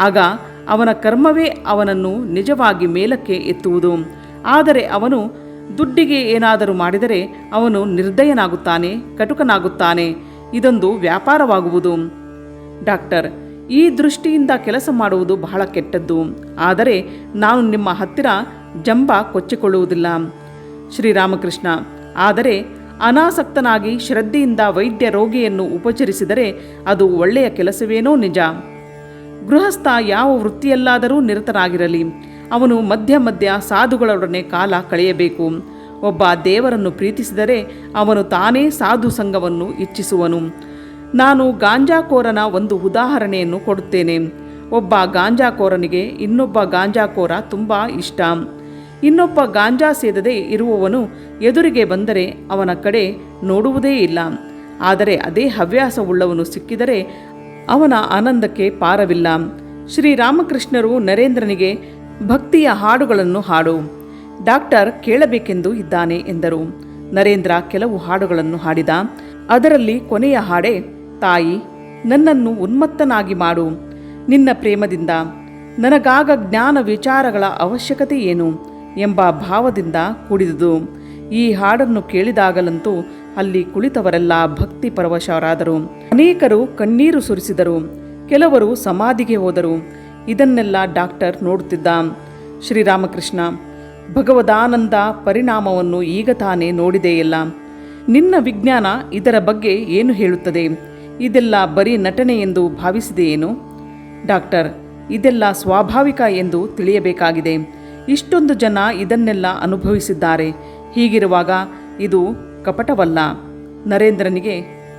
ಆಗ ಅವನ ಕರ್ಮವೇ ಅವನನ್ನು ನಿಜವಾಗಿ ಮೇಲಕ್ಕೆ ಎತ್ತುವುದು. ಆದರೆ ಅವನು ದುಡ್ಡಿಗೆ ಏನಾದರೂ ಮಾಡಿದರೆ ಅವನು ನಿರ್ದಯನಾಗುತ್ತಾನೆ, ಕಟುಕನಾಗುತ್ತಾನೆ. ಇದೊಂದು ವ್ಯಾಪಾರವಾಗುವುದು. ಡಾಕ್ಟರ್, ಈ ದೃಷ್ಟಿಯಿಂದ ಕೆಲಸ ಮಾಡುವುದು ಬಹಳ ಕೆಟ್ಟದ್ದು. ಆದರೆ ನಾನು ನಿಮ್ಮ ಹತ್ತಿರ ಜಂಬ ಕೊಚ್ಚಿಕೊಳ್ಳುವುದಿಲ್ಲ. ಶ್ರೀರಾಮಕೃಷ್ಣ, ಆದರೆ ಅನಾಸಕ್ತನಾಗಿ ಶ್ರದ್ಧೆಯಿಂದ ವೈದ್ಯ ರೋಗಿಯನ್ನು ಉಪಚರಿಸಿದರೆ ಅದು ಒಳ್ಳೆಯ ಕೆಲಸವೇನೋ ನಿಜ. ಗೃಹಸ್ಥ ಯಾವ ವೃತ್ತಿಯಲ್ಲಾದರೂ ನಿರತನಾಗಿರಲಿ, ಅವನು ಮಧ್ಯ ಮಧ್ಯ ಸಾಧುಗಳೊಡನೆ ಕಾಲ ಕಳೆಯಬೇಕು. ಒಬ್ಬ ದೇವರನ್ನು ಪ್ರೀತಿಸಿದರೆ ಅವನು ತಾನೇ ಸಾಧು ಸಂಘವನ್ನು ಇಚ್ಛಿಸುವನು. ನಾನು ಗಾಂಜಾಕೋರನ ಒಂದು ಉದಾಹರಣೆಯನ್ನು ಕೊಡುತ್ತೇನೆ. ಒಬ್ಬ ಗಾಂಜಾಕೋರನಿಗೆ ಇನ್ನೊಬ್ಬ ಗಾಂಜಾಕೋರ ತುಂಬ ಇಷ್ಟ. ಇನ್ನೊಬ್ಬ ಗಾಂಜಾ ಸೇದದೆ ಇರುವವನು ಎದುರಿಗೆ ಬಂದರೆ ಅವನ ಕಡೆ ನೋಡುವುದೇ ಇಲ್ಲ. ಆದರೆ ಅದೇ ಹವ್ಯಾಸವುಳ್ಳವನು ಸಿಕ್ಕಿದರೆ ಅವನ ಆನಂದಕ್ಕೆ ಪಾರವಿಲ್ಲ. ಶ್ರೀರಾಮಕೃಷ್ಣರು ನರೇಂದ್ರನಿಗೆ ಭಕ್ತಿಯ ಹಾಡುಗಳನ್ನು ಹಾಡು, ಡಾಕ್ಟರ್ ಕೇಳಬೇಕೆಂದು ಇದ್ದಾನೆ ಎಂದರು. ನರೇಂದ್ರ ಕೆಲವು ಹಾಡುಗಳನ್ನು ಹಾಡಿದ. ಅದರಲ್ಲಿ ಕೊನೆಯ ಹಾಡೆ, ತಾಯಿ ನನ್ನನ್ನು ಉನ್ಮತ್ತನಾಗಿ ಮಾಡು ನಿನ್ನ ಪ್ರೇಮದಿಂದ, ನನಗಾಗ ಜ್ಞಾನ ವಿಚಾರಗಳ ಅವಶ್ಯಕತೆ ಏನು ಎಂಬ ಭಾವದಿಂದ ಕೂಡಿದುದು. ಈ ಹಾಡನ್ನು ಕೇಳಿದಾಗಲಂತೂ ಅಲ್ಲಿ ಕುಳಿತವರೆಲ್ಲ ಭಕ್ತಿ ಪರವಶರಾದರು. ಅನೇಕರು ಕಣ್ಣೀರು ಸುರಿಸಿದರು, ಕೆಲವರು ಸಮಾಧಿಗೆ ಹೋದರು. ಇದನ್ನೆಲ್ಲ ಡಾಕ್ಟರ್ ನೋಡುತ್ತಿದ್ದ. ಶ್ರೀರಾಮಕೃಷ್ಣ, ಭಗವದಾನಂದ ಪರಿಣಾಮವನ್ನು ಈಗ ತಾನೇ ನೋಡಿದೆಯಲ್ಲ, ನಿನ್ನ ವಿಜ್ಞಾನ ಇದರ ಬಗ್ಗೆ ಏನು ಹೇಳುತ್ತದೆ? ಇದೆಲ್ಲ ಬರೀ ನಟನೆ ಎಂದು ಭಾವಿಸಿದೆಯೇನು? ಡಾಕ್ಟರ್, ಇದೆಲ್ಲ ಸ್ವಾಭಾವಿಕ ಎಂದು ತಿಳಿಯಬೇಕಾಗಿದೆ. ಇಷ್ಟೊಂದು ಜನ ಇದನ್ನೆಲ್ಲ ಅನುಭವಿಸಿದ್ದಾರೆ. ಹೀಗಿರುವಾಗ ಇದು ಕಪಟವಲ್ಲ. ನರೇಂದ್ರನಿಗೆ,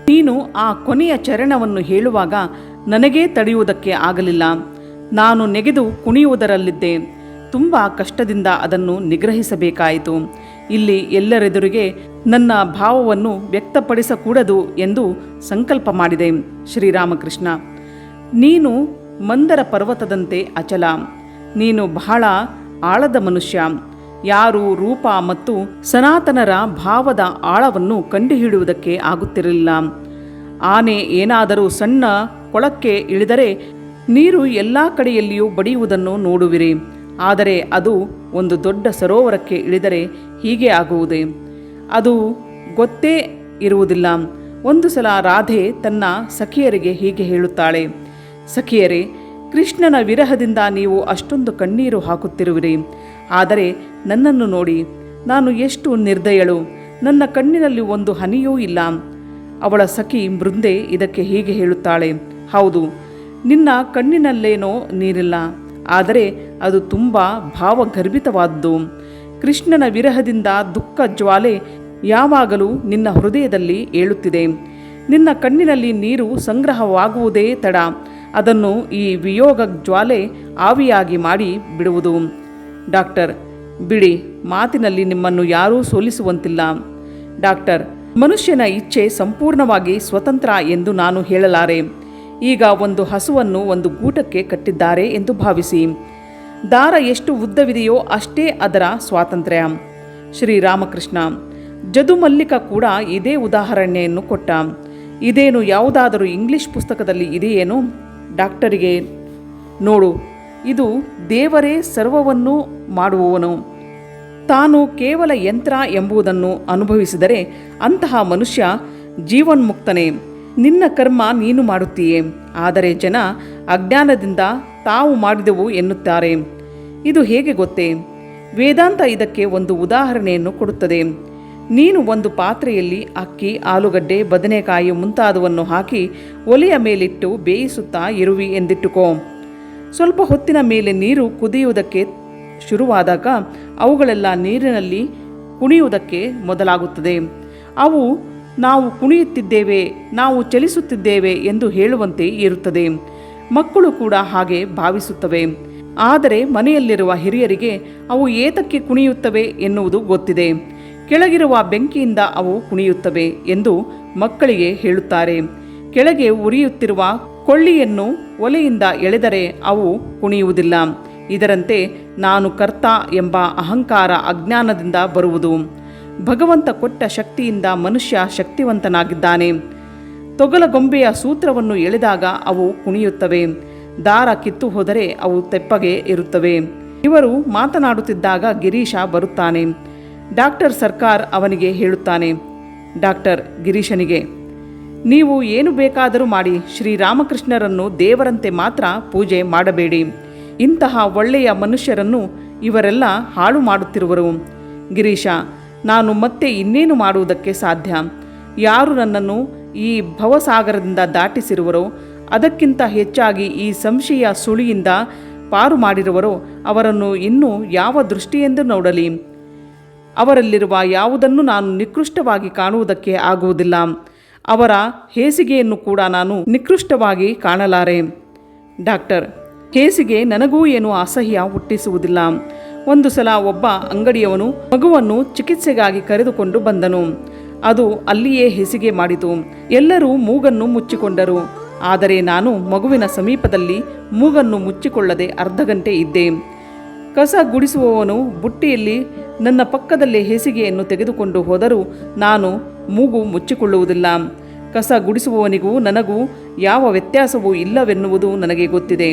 ನೀನು ಆ ಕೊನೆಯ ಚರಣವನ್ನು ಹೇಳುವಾಗ ನನಗೇ ತಡೆಯುವುದಕ್ಕೆ ಆಗಲಿಲ್ಲ. ನಾನು ನೆಗೆದು ಕುಣಿಯುವುದರಲ್ಲಿದ್ದೆ. ತುಂಬ ಕಷ್ಟದಿಂದ ಅದನ್ನು ನಿಗ್ರಹಿಸಬೇಕಾಯಿತು. ಇಲ್ಲಿ ಎಲ್ಲರೆದುರಿಗೆ ನನ್ನ ಭಾವವನ್ನು ವ್ಯಕ್ತಪಡಿಸಕೂಡದು ಎಂದು ಸಂಕಲ್ಪ ಮಾಡಿದೆ. ಶ್ರೀರಾಮಕೃಷ್ಣ, ನೀನು ಮಂದರ ಪರ್ವತದಂತೆ ಅಚಲ. ನೀನು ಬಹಳ ಆಳದ ಮನುಷ್ಯ. ಯಾರೂ ರೂಪ ಮತ್ತು ಸನಾತನರ ಭಾವದ ಆಳವನ್ನು ಕಂಡುಹಿಡಿಯುವುದಕ್ಕೆ ಆಗುತ್ತಿರಲಿಲ್ಲ. ಆನೆ ಏನಾದರೂ ಸಣ್ಣ ಕೊಳಕ್ಕೆ ಇಳಿದರೆ ನೀರು ಎಲ್ಲ ಕಡೆಯಲ್ಲಿಯೂ ಬಡಿಯುವುದನ್ನು ನೋಡುವಿರಿ. ಆದರೆ ಅದು ಒಂದು ದೊಡ್ಡ ಸರೋವರಕ್ಕೆ ಇಳಿದರೆ ಹೀಗೆ ಆಗುವುದೇ? ಅದು ಗೊತ್ತೇ ಇರುವುದಿಲ್ಲ. ಒಂದು ಸಲ ರಾಧೆ ತನ್ನ ಸಖಿಯರಿಗೆ ಹೀಗೆ ಹೇಳುತ್ತಾಳೆ, ಸಖಿಯರೇ, ಕೃಷ್ಣನ ವಿರಹದಿಂದ ನೀವು ಅಷ್ಟೊಂದು ಕಣ್ಣೀರು ಹಾಕುತ್ತಿರುವಿರಿ. ಆದರೆ ನನ್ನನ್ನು ನೋಡಿ, ನಾನು ಎಷ್ಟು ನಿರ್ದಯಳು. ನನ್ನ ಕಣ್ಣಿನಲ್ಲಿ ಒಂದು ಹನಿಯೂ ಇಲ್ಲ. ಅವಳ ಸಖಿ ಬೃಂದೆ ಇದಕ್ಕೆ ಹೀಗೆ ಹೇಳುತ್ತಾಳೆ, ಹೌದು, ನಿನ್ನ ಕಣ್ಣಿನಲ್ಲೇನೋ ನೀರಿಲ್ಲ, ಆದರೆ ಅದು ತುಂಬ ಭಾವಗರ್ಭಿತವಾದ್ದು. ಕೃಷ್ಣನ ವಿರಹದಿಂದ ದುಃಖ ಜ್ವಾಲೆ ಯಾವಾಗಲೂ ನಿನ್ನ ಹೃದಯದಲ್ಲಿ ಏಳುತ್ತಿದೆ. ನಿನ್ನ ಕಣ್ಣಿನಲ್ಲಿ ನೀರು ಸಂಗ್ರಹವಾಗುವುದೇ ತಡ. ಅದನ್ನು ಈ ವಿಯೋಗ ಜ್ವಾಲೆ ಆವಿಯಾಗಿ ಮಾಡಿ ಬಿಡುವುದು. ಡಾಕ್ಟರ್, ಬಿಡಿ, ಮಾತಿನಲ್ಲಿ ನಿಮ್ಮನ್ನು ಯಾರೂ ಸೋಲಿಸುವಂತಿಲ್ಲ. ಡಾಕ್ಟರ್, ಮನುಷ್ಯನ ಇಚ್ಛೆ ಸಂಪೂರ್ಣವಾಗಿ ಸ್ವತಂತ್ರ ಎಂದು ನಾನು ಹೇಳಲಾರೆ. ಈಗ ಒಂದು ಹಸುವನ್ನು ಒಂದು ಗೂಟಕ್ಕೆ ಕಟ್ಟಿದ್ದಾರೆ ಎಂದು ಭಾವಿಸಿ. ದಾರ ಎಷ್ಟು ಉದ್ದವಿದೆಯೋ ಅಷ್ಟೇ ಅದರ ಸ್ವಾತಂತ್ರ್ಯ. ಶ್ರೀರಾಮಕೃಷ್ಣ, ಜದುಮಲ್ಲಿಕ ಕೂಡ ಇದೇ ಉದಾಹರಣೆಯನ್ನು ಕೊಟ್ಟ. ಇದೇನು ಯಾವುದಾದರೂ ಇಂಗ್ಲಿಷ್ ಪುಸ್ತಕದಲ್ಲಿ ಇದೆಯೇನು? ಡಾಕ್ಟರಿಗೆ, ನೋಡು, ಇದು ದೇವರೇ ಸರ್ವವನ್ನೂ ಮಾಡುವವನು. ತಾನು ಕೇವಲ ಯಂತ್ರ ಎಂಬುದನ್ನು ಅನುಭವಿಸಿದರೆ ಅಂತಹ ಮನುಷ್ಯ ಜೀವನ್ಮುಕ್ತನೇ. ನಿನ್ನ ಕರ್ಮ ನೀನು ಮಾಡುತ್ತೀಯೇ, ಆದರೆ ಜನ ಅಜ್ಞಾನದಿಂದ ತಾವು ಮಾಡಿದೆವು ಎನ್ನುತ್ತಾರೆ. ಇದು ಹೇಗೆ ಗೊತ್ತೇ? ವೇದಾಂತ ಇದಕ್ಕೆ ಒಂದು ಉದಾಹರಣೆಯನ್ನು ಕೊಡುತ್ತದೆ. ನೀನು ಒಂದು ಪಾತ್ರೆಯಲ್ಲಿ ಅಕ್ಕಿ, ಆಲೂಗಡ್ಡೆ, ಬದನೆಕಾಯಿ ಮುಂತಾದವನ್ನು ಹಾಕಿ ಒಲೆಯ ಮೇಲಿಟ್ಟು ಬೇಯಿಸುತ್ತಾ ಇರುವಿ ಎಂದಿಟ್ಟುಕೋ. ಸ್ವಲ್ಪ ಹೊತ್ತಿನ ಮೇಲೆ ನೀರು ಕುದಿಯುವುದಕ್ಕೆ ಶುರುವಾದಾಗ ಅವುಗಳೆಲ್ಲ ನೀರಿನಲ್ಲಿ ಕುಣಿಯುವುದಕ್ಕೆ ಮೊದಲಾಗುತ್ತದೆ. ಅವು ನಾವು ಕುಣಿಯುತ್ತಿದ್ದೇವೆ, ನಾವು ಚಲಿಸುತ್ತಿದ್ದೇವೆ ಎಂದು ಹೇಳುವಂತೆ ಇರುತ್ತದೆ. ಮಕ್ಕಳು ಕೂಡ ಹಾಗೆ ಭಾವಿಸುತ್ತವೆ. ಆದರೆ ಮನೆಯಲ್ಲಿರುವ ಹಿರಿಯರಿಗೆ ಅವು ಏತಕ್ಕೆ ಕುಣಿಯುತ್ತವೆ ಎನ್ನುವುದು ಗೊತ್ತಿದೆ. ಕೆಳಗಿರುವ ಬೆಂಕಿಯಿಂದ ಅವು ಕುಣಿಯುತ್ತವೆ ಎಂದು ಮಕ್ಕಳಿಗೆ ಹೇಳುತ್ತಾರೆ. ಕೆಳಗೆ ಉರಿಯುತ್ತಿರುವ ಕೊಳ್ಳಿಯನ್ನು ಒಲೆಯಿಂದ ಎಳೆದರೆ ಅವು ಕುಣಿಯುವುದಿಲ್ಲ. ಇದರಂತೆ ನಾನು ಕರ್ತ ಎಂಬ ಅಹಂಕಾರ ಅಜ್ಞಾನದಿಂದ ಬರುವುದು. ಭಗವಂತ ಕೊಟ್ಟ ಶಕ್ತಿಯಿಂದ ಮನುಷ್ಯ ಶಕ್ತಿವಂತನಾಗಿದ್ದಾನೆ. ತೊಗಲಗೊಂಬೆಯ ಸೂತ್ರವನ್ನು ಎಳೆದಾಗ ಅವು ಕುಣಿಯುತ್ತವೆ. ದಾರ ಕಿತ್ತು ಹೋದರೆ ಅವು ತೆಪ್ಪಗೆ ಇರುತ್ತವೆ. ಇವರು ಮಾತನಾಡುತ್ತಿದ್ದಾಗ ಗಿರೀಶ ಬರುತ್ತಾನೆ. ಡಾಕ್ಟರ್ ಸರ್ಕಾರ್ ಅವನಿಗೆ ಹೇಳುತ್ತಾನೆ, ಡಾಕ್ಟರ್ ಗಿರೀಶನಿಗೆ, ನೀವು ಏನು ಬೇಕಾದರೂ ಮಾಡಿ, ಶ್ರೀರಾಮಕೃಷ್ಣರನ್ನು ದೇವರಂತೆ ಮಾತ್ರ ಪೂಜೆ ಮಾಡಬೇಡಿ. ಇಂತಹ ಒಳ್ಳೆಯ ಮನುಷ್ಯರನ್ನು ಇವರೆಲ್ಲ ಹಾಳು ಮಾಡುತ್ತಿರುವರು. ಗಿರೀಶ, ನಾನು ಮತ್ತೆ ಇನ್ನೇನು ಮಾಡುವುದಕ್ಕೆ ಸಾಧ್ಯ? ಯಾರು ನನ್ನನ್ನು ಈ ಭವಸಾಗರದಿಂದ ದಾಟಿಸಿರುವರೋ, ಅದಕ್ಕಿಂತ ಹೆಚ್ಚಾಗಿ ಈ ಸಂಶಯ ಸುಳಿಯಿಂದ ಪಾರು ಮಾಡಿರುವರೋ ಅವರನ್ನು ಇನ್ನೂ ಯಾವ ದೃಷ್ಟಿಯೆಂದು ನೋಡಲಿ? ಅವರಲ್ಲಿರುವ ಯಾವುದನ್ನು ನಾನು ನಿಕೃಷ್ಟವಾಗಿ ಕಾಣುವುದಕ್ಕೆ ಆಗುವುದಿಲ್ಲ. ಅವರ ಹೇಸಿಗೆಯನ್ನು ಕೂಡ ನಾನು ನಿಕೃಷ್ಟವಾಗಿ ಕಾಣಲಾರೆ. ಡಾಕ್ಟರ್, ಹೇಸಿಗೆ ನನಗೂ ಏನೂ ಅಸಹ್ಯ ಹುಟ್ಟಿಸುವುದಿಲ್ಲ. ಒಂದು ಸಲ ಒಬ್ಬ ಅಂಗಡಿಯವನು ಮಗುವನ್ನು ಚಿಕಿತ್ಸೆಗಾಗಿ ಕರೆದುಕೊಂಡು ಬಂದನು. ಅದು ಅಲ್ಲಿಯೇ ಹೇಸಿಗೆ ಮಾಡಿತು. ಎಲ್ಲರೂ ಮೂಗನ್ನು ಮುಚ್ಚಿಕೊಂಡರು. ಆದರೆ ನಾನು ಮಗುವಿನ ಸಮೀಪದಲ್ಲಿ ಮೂಗನ್ನು ಮುಚ್ಚಿಕೊಳ್ಳದೆ ಅರ್ಧ ಗಂಟೆ ಇದ್ದೆ. ಕಸ ಗುಡಿಸುವವನು ಬುಟ್ಟಿಯಲ್ಲಿ ನನ್ನ ಪಕ್ಕದಲ್ಲೇ ಹೇಸಿಗೆಯನ್ನು ತೆಗೆದುಕೊಂಡು ಹೋದರೂ ನಾನು ಮೂಗು ಮುಚ್ಚಿಕೊಳ್ಳುವುದಿಲ್ಲ. ಕಸ ಗುಡಿಸುವವನಿಗೂ ನನಗೂ ಯಾವ ವ್ಯತ್ಯಾಸವೂ ಇಲ್ಲವೆನ್ನುವುದು ನನಗೆ ಗೊತ್ತಿದೆ.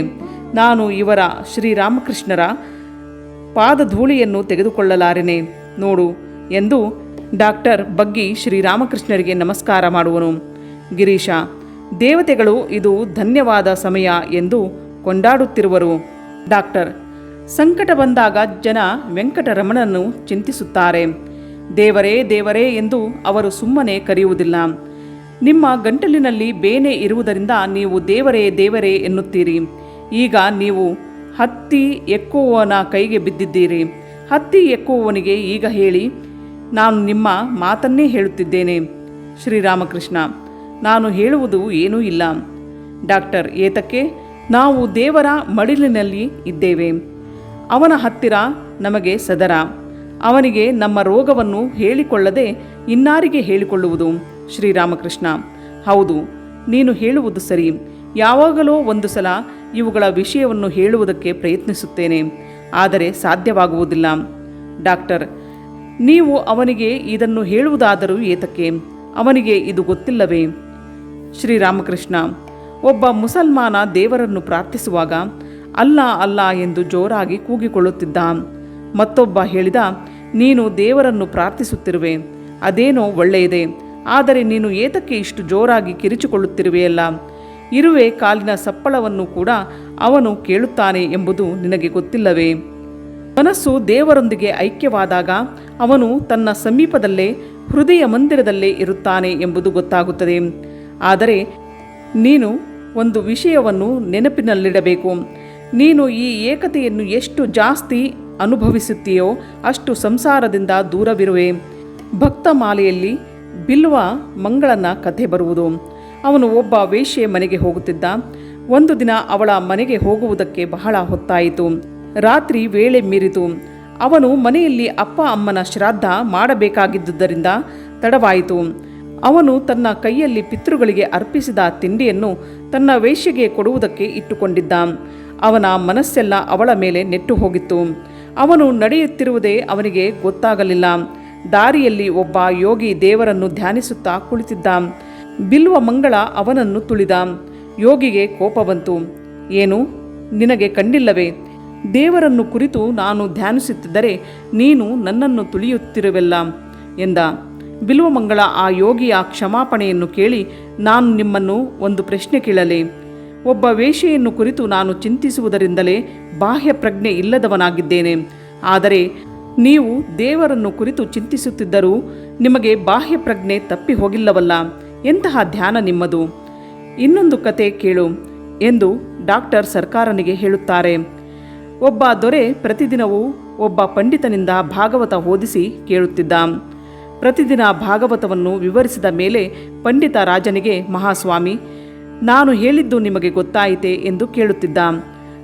ನಾನು ಇವರ ಶ್ರೀರಾಮಕೃಷ್ಣರ ಪಾದಧೂಳಿಯನ್ನು ತೆಗೆದುಕೊಳ್ಳಲಾರೆನೆ ನೋಡು ಎಂದು ಡಾಕ್ಟರ್ ಬಗ್ಗಿ ಶ್ರೀರಾಮಕೃಷ್ಣರಿಗೆ ನಮಸ್ಕಾರ ಮಾಡುವನು. ಗಿರೀಶ, ದೇವತೆಗಳು ಇದು ಧನ್ಯವಾದ ಸಮಯ ಎಂದು ಕೊಂಡಾಡುತ್ತಿರುವರು. ಡಾಕ್ಟರ್, ಸಂಕಟ ಬಂದಾಗ ಜನ ವೆಂಕಟರಮಣನನ್ನು ಚಿಂತಿಸುತ್ತಾರೆ. ದೇವರೇ ದೇವರೇ ಎಂದು ಅವರು ಸುಮ್ಮನೆ ಕರೆಯುವುದಿಲ್ಲ. ನಿಮ್ಮ ಗಂಟಲಿನಲ್ಲಿ ಬೇನೆ ಇರುವುದರಿಂದ ನೀವು ದೇವರೇ ದೇವರೇ ಎನ್ನುತ್ತೀರಿ. ಈಗ ನೀವು ಹತ್ತಿ ಎಕ್ಕುವವನ ಕೈಗೆ ಬಿದ್ದಿದ್ದೀರಿ. ಹತ್ತಿ ಎಕ್ಕುವವನಿಗೆ ಈಗ ಹೇಳಿ, ನಾನು ನಿಮ್ಮ ಮಾತನ್ನೇ ಹೇಳುತ್ತಿದ್ದೇನೆ. ಶ್ರೀರಾಮಕೃಷ್ಣ, ನಾನು ಹೇಳುವುದು ಏನೂ ಇಲ್ಲ. ಡಾಕ್ಟರ್, ಏತಕ್ಕೆ? ನಾವು ದೇವರ ಮಡಿಲಿನಲ್ಲಿ ಇದ್ದೇವೆ. ಅವನ ಹತ್ತಿರ ನಮಗೆ ಸದರ. ಅವನಿಗೆ ನಮ್ಮ ರೋಗವನ್ನು ಹೇಳಿಕೊಳ್ಳದೆ ಇನ್ನಾರಿಗೆ ಹೇಳಿಕೊಳ್ಳುವುದು? ಶ್ರೀರಾಮಕೃಷ್ಣ, ಹೌದು, ನೀನು ಹೇಳುವುದು ಸರಿ. ಯಾವಾಗಲೋ ಒಂದು ಸಲ ಇವುಗಳ ವಿಷಯವನ್ನು ಹೇಳುವುದಕ್ಕೆ ಪ್ರಯತ್ನಿಸುತ್ತೇನೆ, ಆದರೆ ಸಾಧ್ಯವಾಗುವುದಿಲ್ಲ. ಡಾಕ್ಟರ್, ನೀವು ಅವನಿಗೆ ಇದನ್ನು ಹೇಳುವುದಾದರೂ ಏತಕ್ಕೆ? ಅವನಿಗೆ ಇದು ಗೊತ್ತಿಲ್ಲವೇ? ಶ್ರೀರಾಮಕೃಷ್ಣ, ಒಬ್ಬ ಮುಸಲ್ಮಾನ ದೇವರನ್ನು ಪ್ರಾರ್ಥಿಸುವಾಗ ಅಲ್ಲಾ ಅಲ್ಲಾ ಎಂದು ಜೋರಾಗಿ ಕೂಗಿಕೊಳ್ಳುತ್ತಿದ್ದ. ಮತ್ತೊಬ್ಬ ಹೇಳಿದ, ನೀನು ದೇವರನ್ನು ಪ್ರಾರ್ಥಿಸುತ್ತಿರುವೆ, ಅದೇನೋ ಒಳ್ಳೆಯದೇ, ಆದರೆ ನೀನು ಏತಕ್ಕೆ ಇಷ್ಟು ಜೋರಾಗಿ ಕಿರಿಚಿಕೊಳ್ಳುತ್ತಿರುವೆಯಲ್ಲ? ಇರುವೆ ಕಾಲಿನ ಸಪ್ಪಳವನ್ನು ಕೂಡ ಅವನು ಕೇಳುತ್ತಾನೆ ಎಂಬುದು ನಿನಗೆ ಗೊತ್ತಿಲ್ಲವೇ? ಮನಸ್ಸು ದೇವರೊಂದಿಗೆ ಐಕ್ಯವಾದಾಗ ಅವನು ತನ್ನ ಸಮೀಪದಲ್ಲೇ ಹೃದಯ ಮಂದಿರದಲ್ಲೇ ಇರುತ್ತಾನೆ ಎಂಬುದು ಗೊತ್ತಾಗುತ್ತದೆ. ಆದರೆ ನೀನು ಒಂದು ವಿಷಯವನ್ನು ನೆನಪಿನಲ್ಲಿಡಬೇಕು. ನೀನು ಈ ಏಕತೆಯನ್ನು ಎಷ್ಟು ಜಾಸ್ತಿ ಅನುಭವಿಸುತ್ತೀಯೋ ಅಷ್ಟು ಸಂಸಾರದಿಂದ ದೂರವಿರುವೆ. ಭಕ್ತ ಮಾಲೆಯಲ್ಲಿ ಬಿಲ್ವ ಮಂಗಳನ ಕಥೆ ಬರುವುದು. ಅವನು ಒಬ್ಬ ವೇಶ್ಯೆ ಮನೆಗೆ ಹೋಗುತ್ತಿದ್ದ. ಒಂದು ದಿನ ಅವಳ ಮನೆಗೆ ಹೋಗುವುದಕ್ಕೆ ಬಹಳ ಹೊತ್ತಾಯಿತು. ರಾತ್ರಿ ವೇಳೆ ಮೀರಿತು. ಅವನು ಮನೆಯಲ್ಲಿ ಅಪ್ಪ ಅಮ್ಮನ ಶ್ರಾದ್ದ ಮಾಡಬೇಕಾಗಿದ್ದುದರಿಂದ ತಡವಾಯಿತು. ಅವನು ತನ್ನ ಕೈಯಲ್ಲಿ ಪಿತೃಗಳಿಗೆ ಅರ್ಪಿಸಿದ ತಿಂಡಿಯನ್ನು ತನ್ನ ವೇಶ್ಯೆಗೆ ಕೊಡುವುದಕ್ಕೆ ಇಟ್ಟುಕೊಂಡಿದ್ದ. ಅವನ ಮನಸ್ಸೆಲ್ಲ ಅವಳ ಮೇಲೆ ನೆಟ್ಟು ಹೋಗಿತ್ತು. ಅವನು ನಡೆಯುತ್ತಿರುವುದೇ ಅವನಿಗೆ ಗೊತ್ತಾಗಲಿಲ್ಲ. ದಾರಿಯಲ್ಲಿ ಒಬ್ಬ ಯೋಗಿ ದೇವರನ್ನು ಧ್ಯಾನಿಸುತ್ತಾ ಕುಳಿತಿದ್ದ. ಬಿಲ್ವ ಮಂಗಳ ಅವನನ್ನು ತುಳಿದ. ಯೋಗಿಗೆ ಕೋಪ ಬಂತು. ಏನು, ನಿನಗೆ ಕಂಡಿಲ್ಲವೇ? ದೇವರನ್ನು ಕುರಿತು ನಾನು ಧ್ಯಾನಿಸುತ್ತಿದ್ದರೆ ನೀನು ನನ್ನನ್ನು ತುಳಿಯುತ್ತಿರುವೆಲ್ಲ ಎಂದ. ಬಿಲ್ವಮಂಗಳ ಆ ಯೋಗಿಯ ಕ್ಷಮಾಪಣೆಯನ್ನು ಕೇಳಿ, ನಾನು ನಿಮ್ಮನ್ನು ಒಂದು ಪ್ರಶ್ನೆ ಕೇಳಲೆ? ಒಬ್ಬ ವೇಶ್ಯೆಯನ್ನು ಕುರಿತು ನಾನು ಚಿಂತಿಸುವುದರಿಂದಲೇ ಬಾಹ್ಯ ಪ್ರಜ್ಞೆ ಇಲ್ಲದವನಾಗಿದ್ದೇನೆ. ಆದರೆ ನೀವು ದೇವರನ್ನು ಕುರಿತು ಚಿಂತಿಸುತ್ತಿದ್ದರೂ ನಿಮಗೆ ಬಾಹ್ಯ ಪ್ರಜ್ಞೆ ತಪ್ಪಿ ಹೋಗಿಲ್ಲವಲ್ಲ? ಎಂತಹ ಧ್ಯಾನ ನಿಮ್ಮದು? ಇನ್ನೊಂದು ಕತೆ ಕೇಳು ಎಂದು ಡಾಕ್ಟರ್ ಸರ್ಕಾರನಿಗೆ ಹೇಳುತ್ತಾರೆ. ಒಬ್ಬ ದೊರೆ ಪ್ರತಿದಿನವೂ ಒಬ್ಬ ಪಂಡಿತನಿಂದ ಭಾಗವತ ಓದಿಸಿ ಕೇಳುತ್ತಿದ್ದ. ಪ್ರತಿದಿನ ಭಾಗವತವನ್ನು ವಿವರಿಸಿದ ಮೇಲೆ ಪಂಡಿತ ರಾಜನಿಗೆ, ಮಹಾಸ್ವಾಮಿ, ನಾನು ಹೇಳಿದ್ದು ನಿಮಗೆ ಗೊತ್ತಾಯಿತೆ ಎಂದು ಕೇಳುತ್ತಿದ್ದ.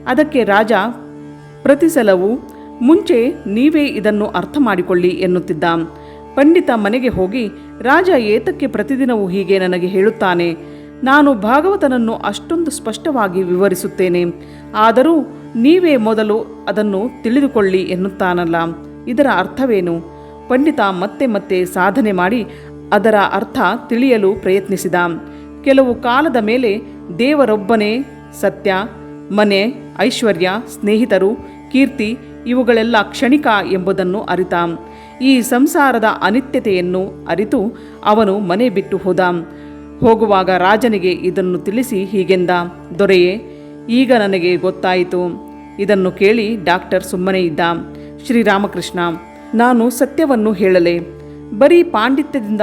ಅದಕ್ಕೆ ರಾಜ ಪ್ರತಿ ಸಲವೂ, ಮುಂಚೆ ನೀವೇ ಇದನ್ನು ಅರ್ಥ ಮಾಡಿಕೊಳ್ಳಿ ಎನ್ನುತ್ತಿದ್ದ. ಪಂಡಿತ ಮನೆಗೆ ಹೋಗಿ, ರಾಜ ಏತಕ್ಕೆ ಪ್ರತಿದಿನವೂ ಹೀಗೆ ನನಗೆ ಹೇಳುತ್ತಾನೆ? ನಾನು ಭಾಗವತನನ್ನು ಅಷ್ಟೊಂದು ಸ್ಪಷ್ಟವಾಗಿ ವಿವರಿಸುತ್ತೇನೆ, ಆದರೂ ನೀವೇ ಮೊದಲು ಅದನ್ನು ತಿಳಿದುಕೊಳ್ಳಿ ಎನ್ನುತ್ತಾನಲ್ಲ, ಇದರ ಅರ್ಥವೇನು? ಪಂಡಿತ ಮತ್ತೆ ಮತ್ತೆ ಸಾಧನೆ ಮಾಡಿ ಅದರ ಅರ್ಥ ತಿಳಿಯಲು ಪ್ರಯತ್ನಿಸಿದ. ಕೆಲವು ಕಾಲದ ಮೇಲೆ ದೇವರೊಬ್ಬನೇ ಸತ್ಯ, ಮನೆ, ಐಶ್ವರ್ಯ, ಸ್ನೇಹಿತರು, ಕೀರ್ತಿ ಇವುಗಳೆಲ್ಲ ಕ್ಷಣಿಕ ಎಂಬುದನ್ನು ಅರಿತ. ಈ ಸಂಸಾರದ ಅನಿತ್ಯತೆಯನ್ನು ಅರಿತು ಅವನು ಮನೆ ಬಿಟ್ಟು ಹೋದ. ಹೋಗುವಾಗ ರಾಜನಿಗೆ ಇದನ್ನು ತಿಳಿಸಿ ಹೀಗೆಂದ, ದೊರೆಯೇ, ಈಗ ನನಗೆ ಗೊತ್ತಾಯಿತು. ಇದನ್ನು ಕೇಳಿ ಡಾಕ್ಟರ್ ಸುಮ್ಮನೆ ಇದ್ದ. ಶ್ರೀರಾಮಕೃಷ್ಣ, ನಾನು ಸತ್ಯವನ್ನು ಹೇಳಲೆ? ಬರೀ ಪಾಂಡಿತ್ಯದಿಂದ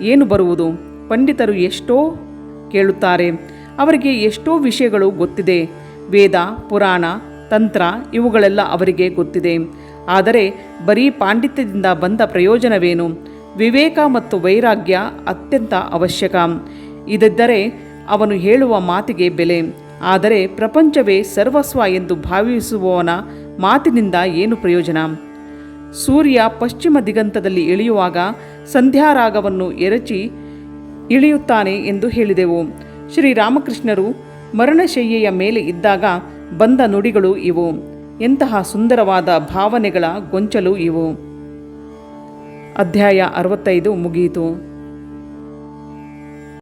ಏನು ಬರುವುದು? ಪಂಡಿತರು ಎಷ್ಟೋ ಕೇಳುತ್ತಾರೆ, ಅವರಿಗೆ ಎಷ್ಟೋ ವಿಷಯಗಳು ಗೊತ್ತಿದೆ. ವೇದ, ಪುರಾಣ, ತಂತ್ರ ಇವುಗಳೆಲ್ಲ ಅವರಿಗೆ ಗೊತ್ತಿದೆ. ಆದರೆ ಬರೀ ಪಾಂಡಿತ್ಯದಿಂದ ಬಂದ ಪ್ರಯೋಜನವೇನು? ವಿವೇಕ ಮತ್ತು ವೈರಾಗ್ಯ ಅತ್ಯಂತ ಅವಶ್ಯಕ. ಇದಿದ್ದರೆ ಅವನು ಹೇಳುವ ಮಾತಿಗೆ ಬೆಲೆ. ಆದರೆ ಪ್ರಪಂಚವೇ ಸರ್ವಸ್ವ ಎಂದು ಭಾವಿಸುವವನ ಮಾತಿನಿಂದ ಏನು ಪ್ರಯೋಜನ? ಸೂರ್ಯ ಪಶ್ಚಿಮ ದಿಗಂತದಲ್ಲಿ ಇಳಿಯುವಾಗ ಸಂಧ್ಯಾರಾಗವನ್ನು ಎರಚಿ ಇಳಿಯುತ್ತಾನೆ ಎಂದು ಹೇಳಿದೆವು. ಶ್ರೀರಾಮಕೃಷ್ಣರು ಮರಣಶಯ್ಯೆಯ ಮೇಲೆ ಇದ್ದಾಗ ಬಂದ ನುಡಿಗಳು ಇವು. ಎಂತಹ ಸುಂದರವಾದ ಭಾವನೆಗಳ ಗೊಂಚಲು ಇವು. ಅಧ್ಯಾಯ 65 ಮುಗಿಯಿತು.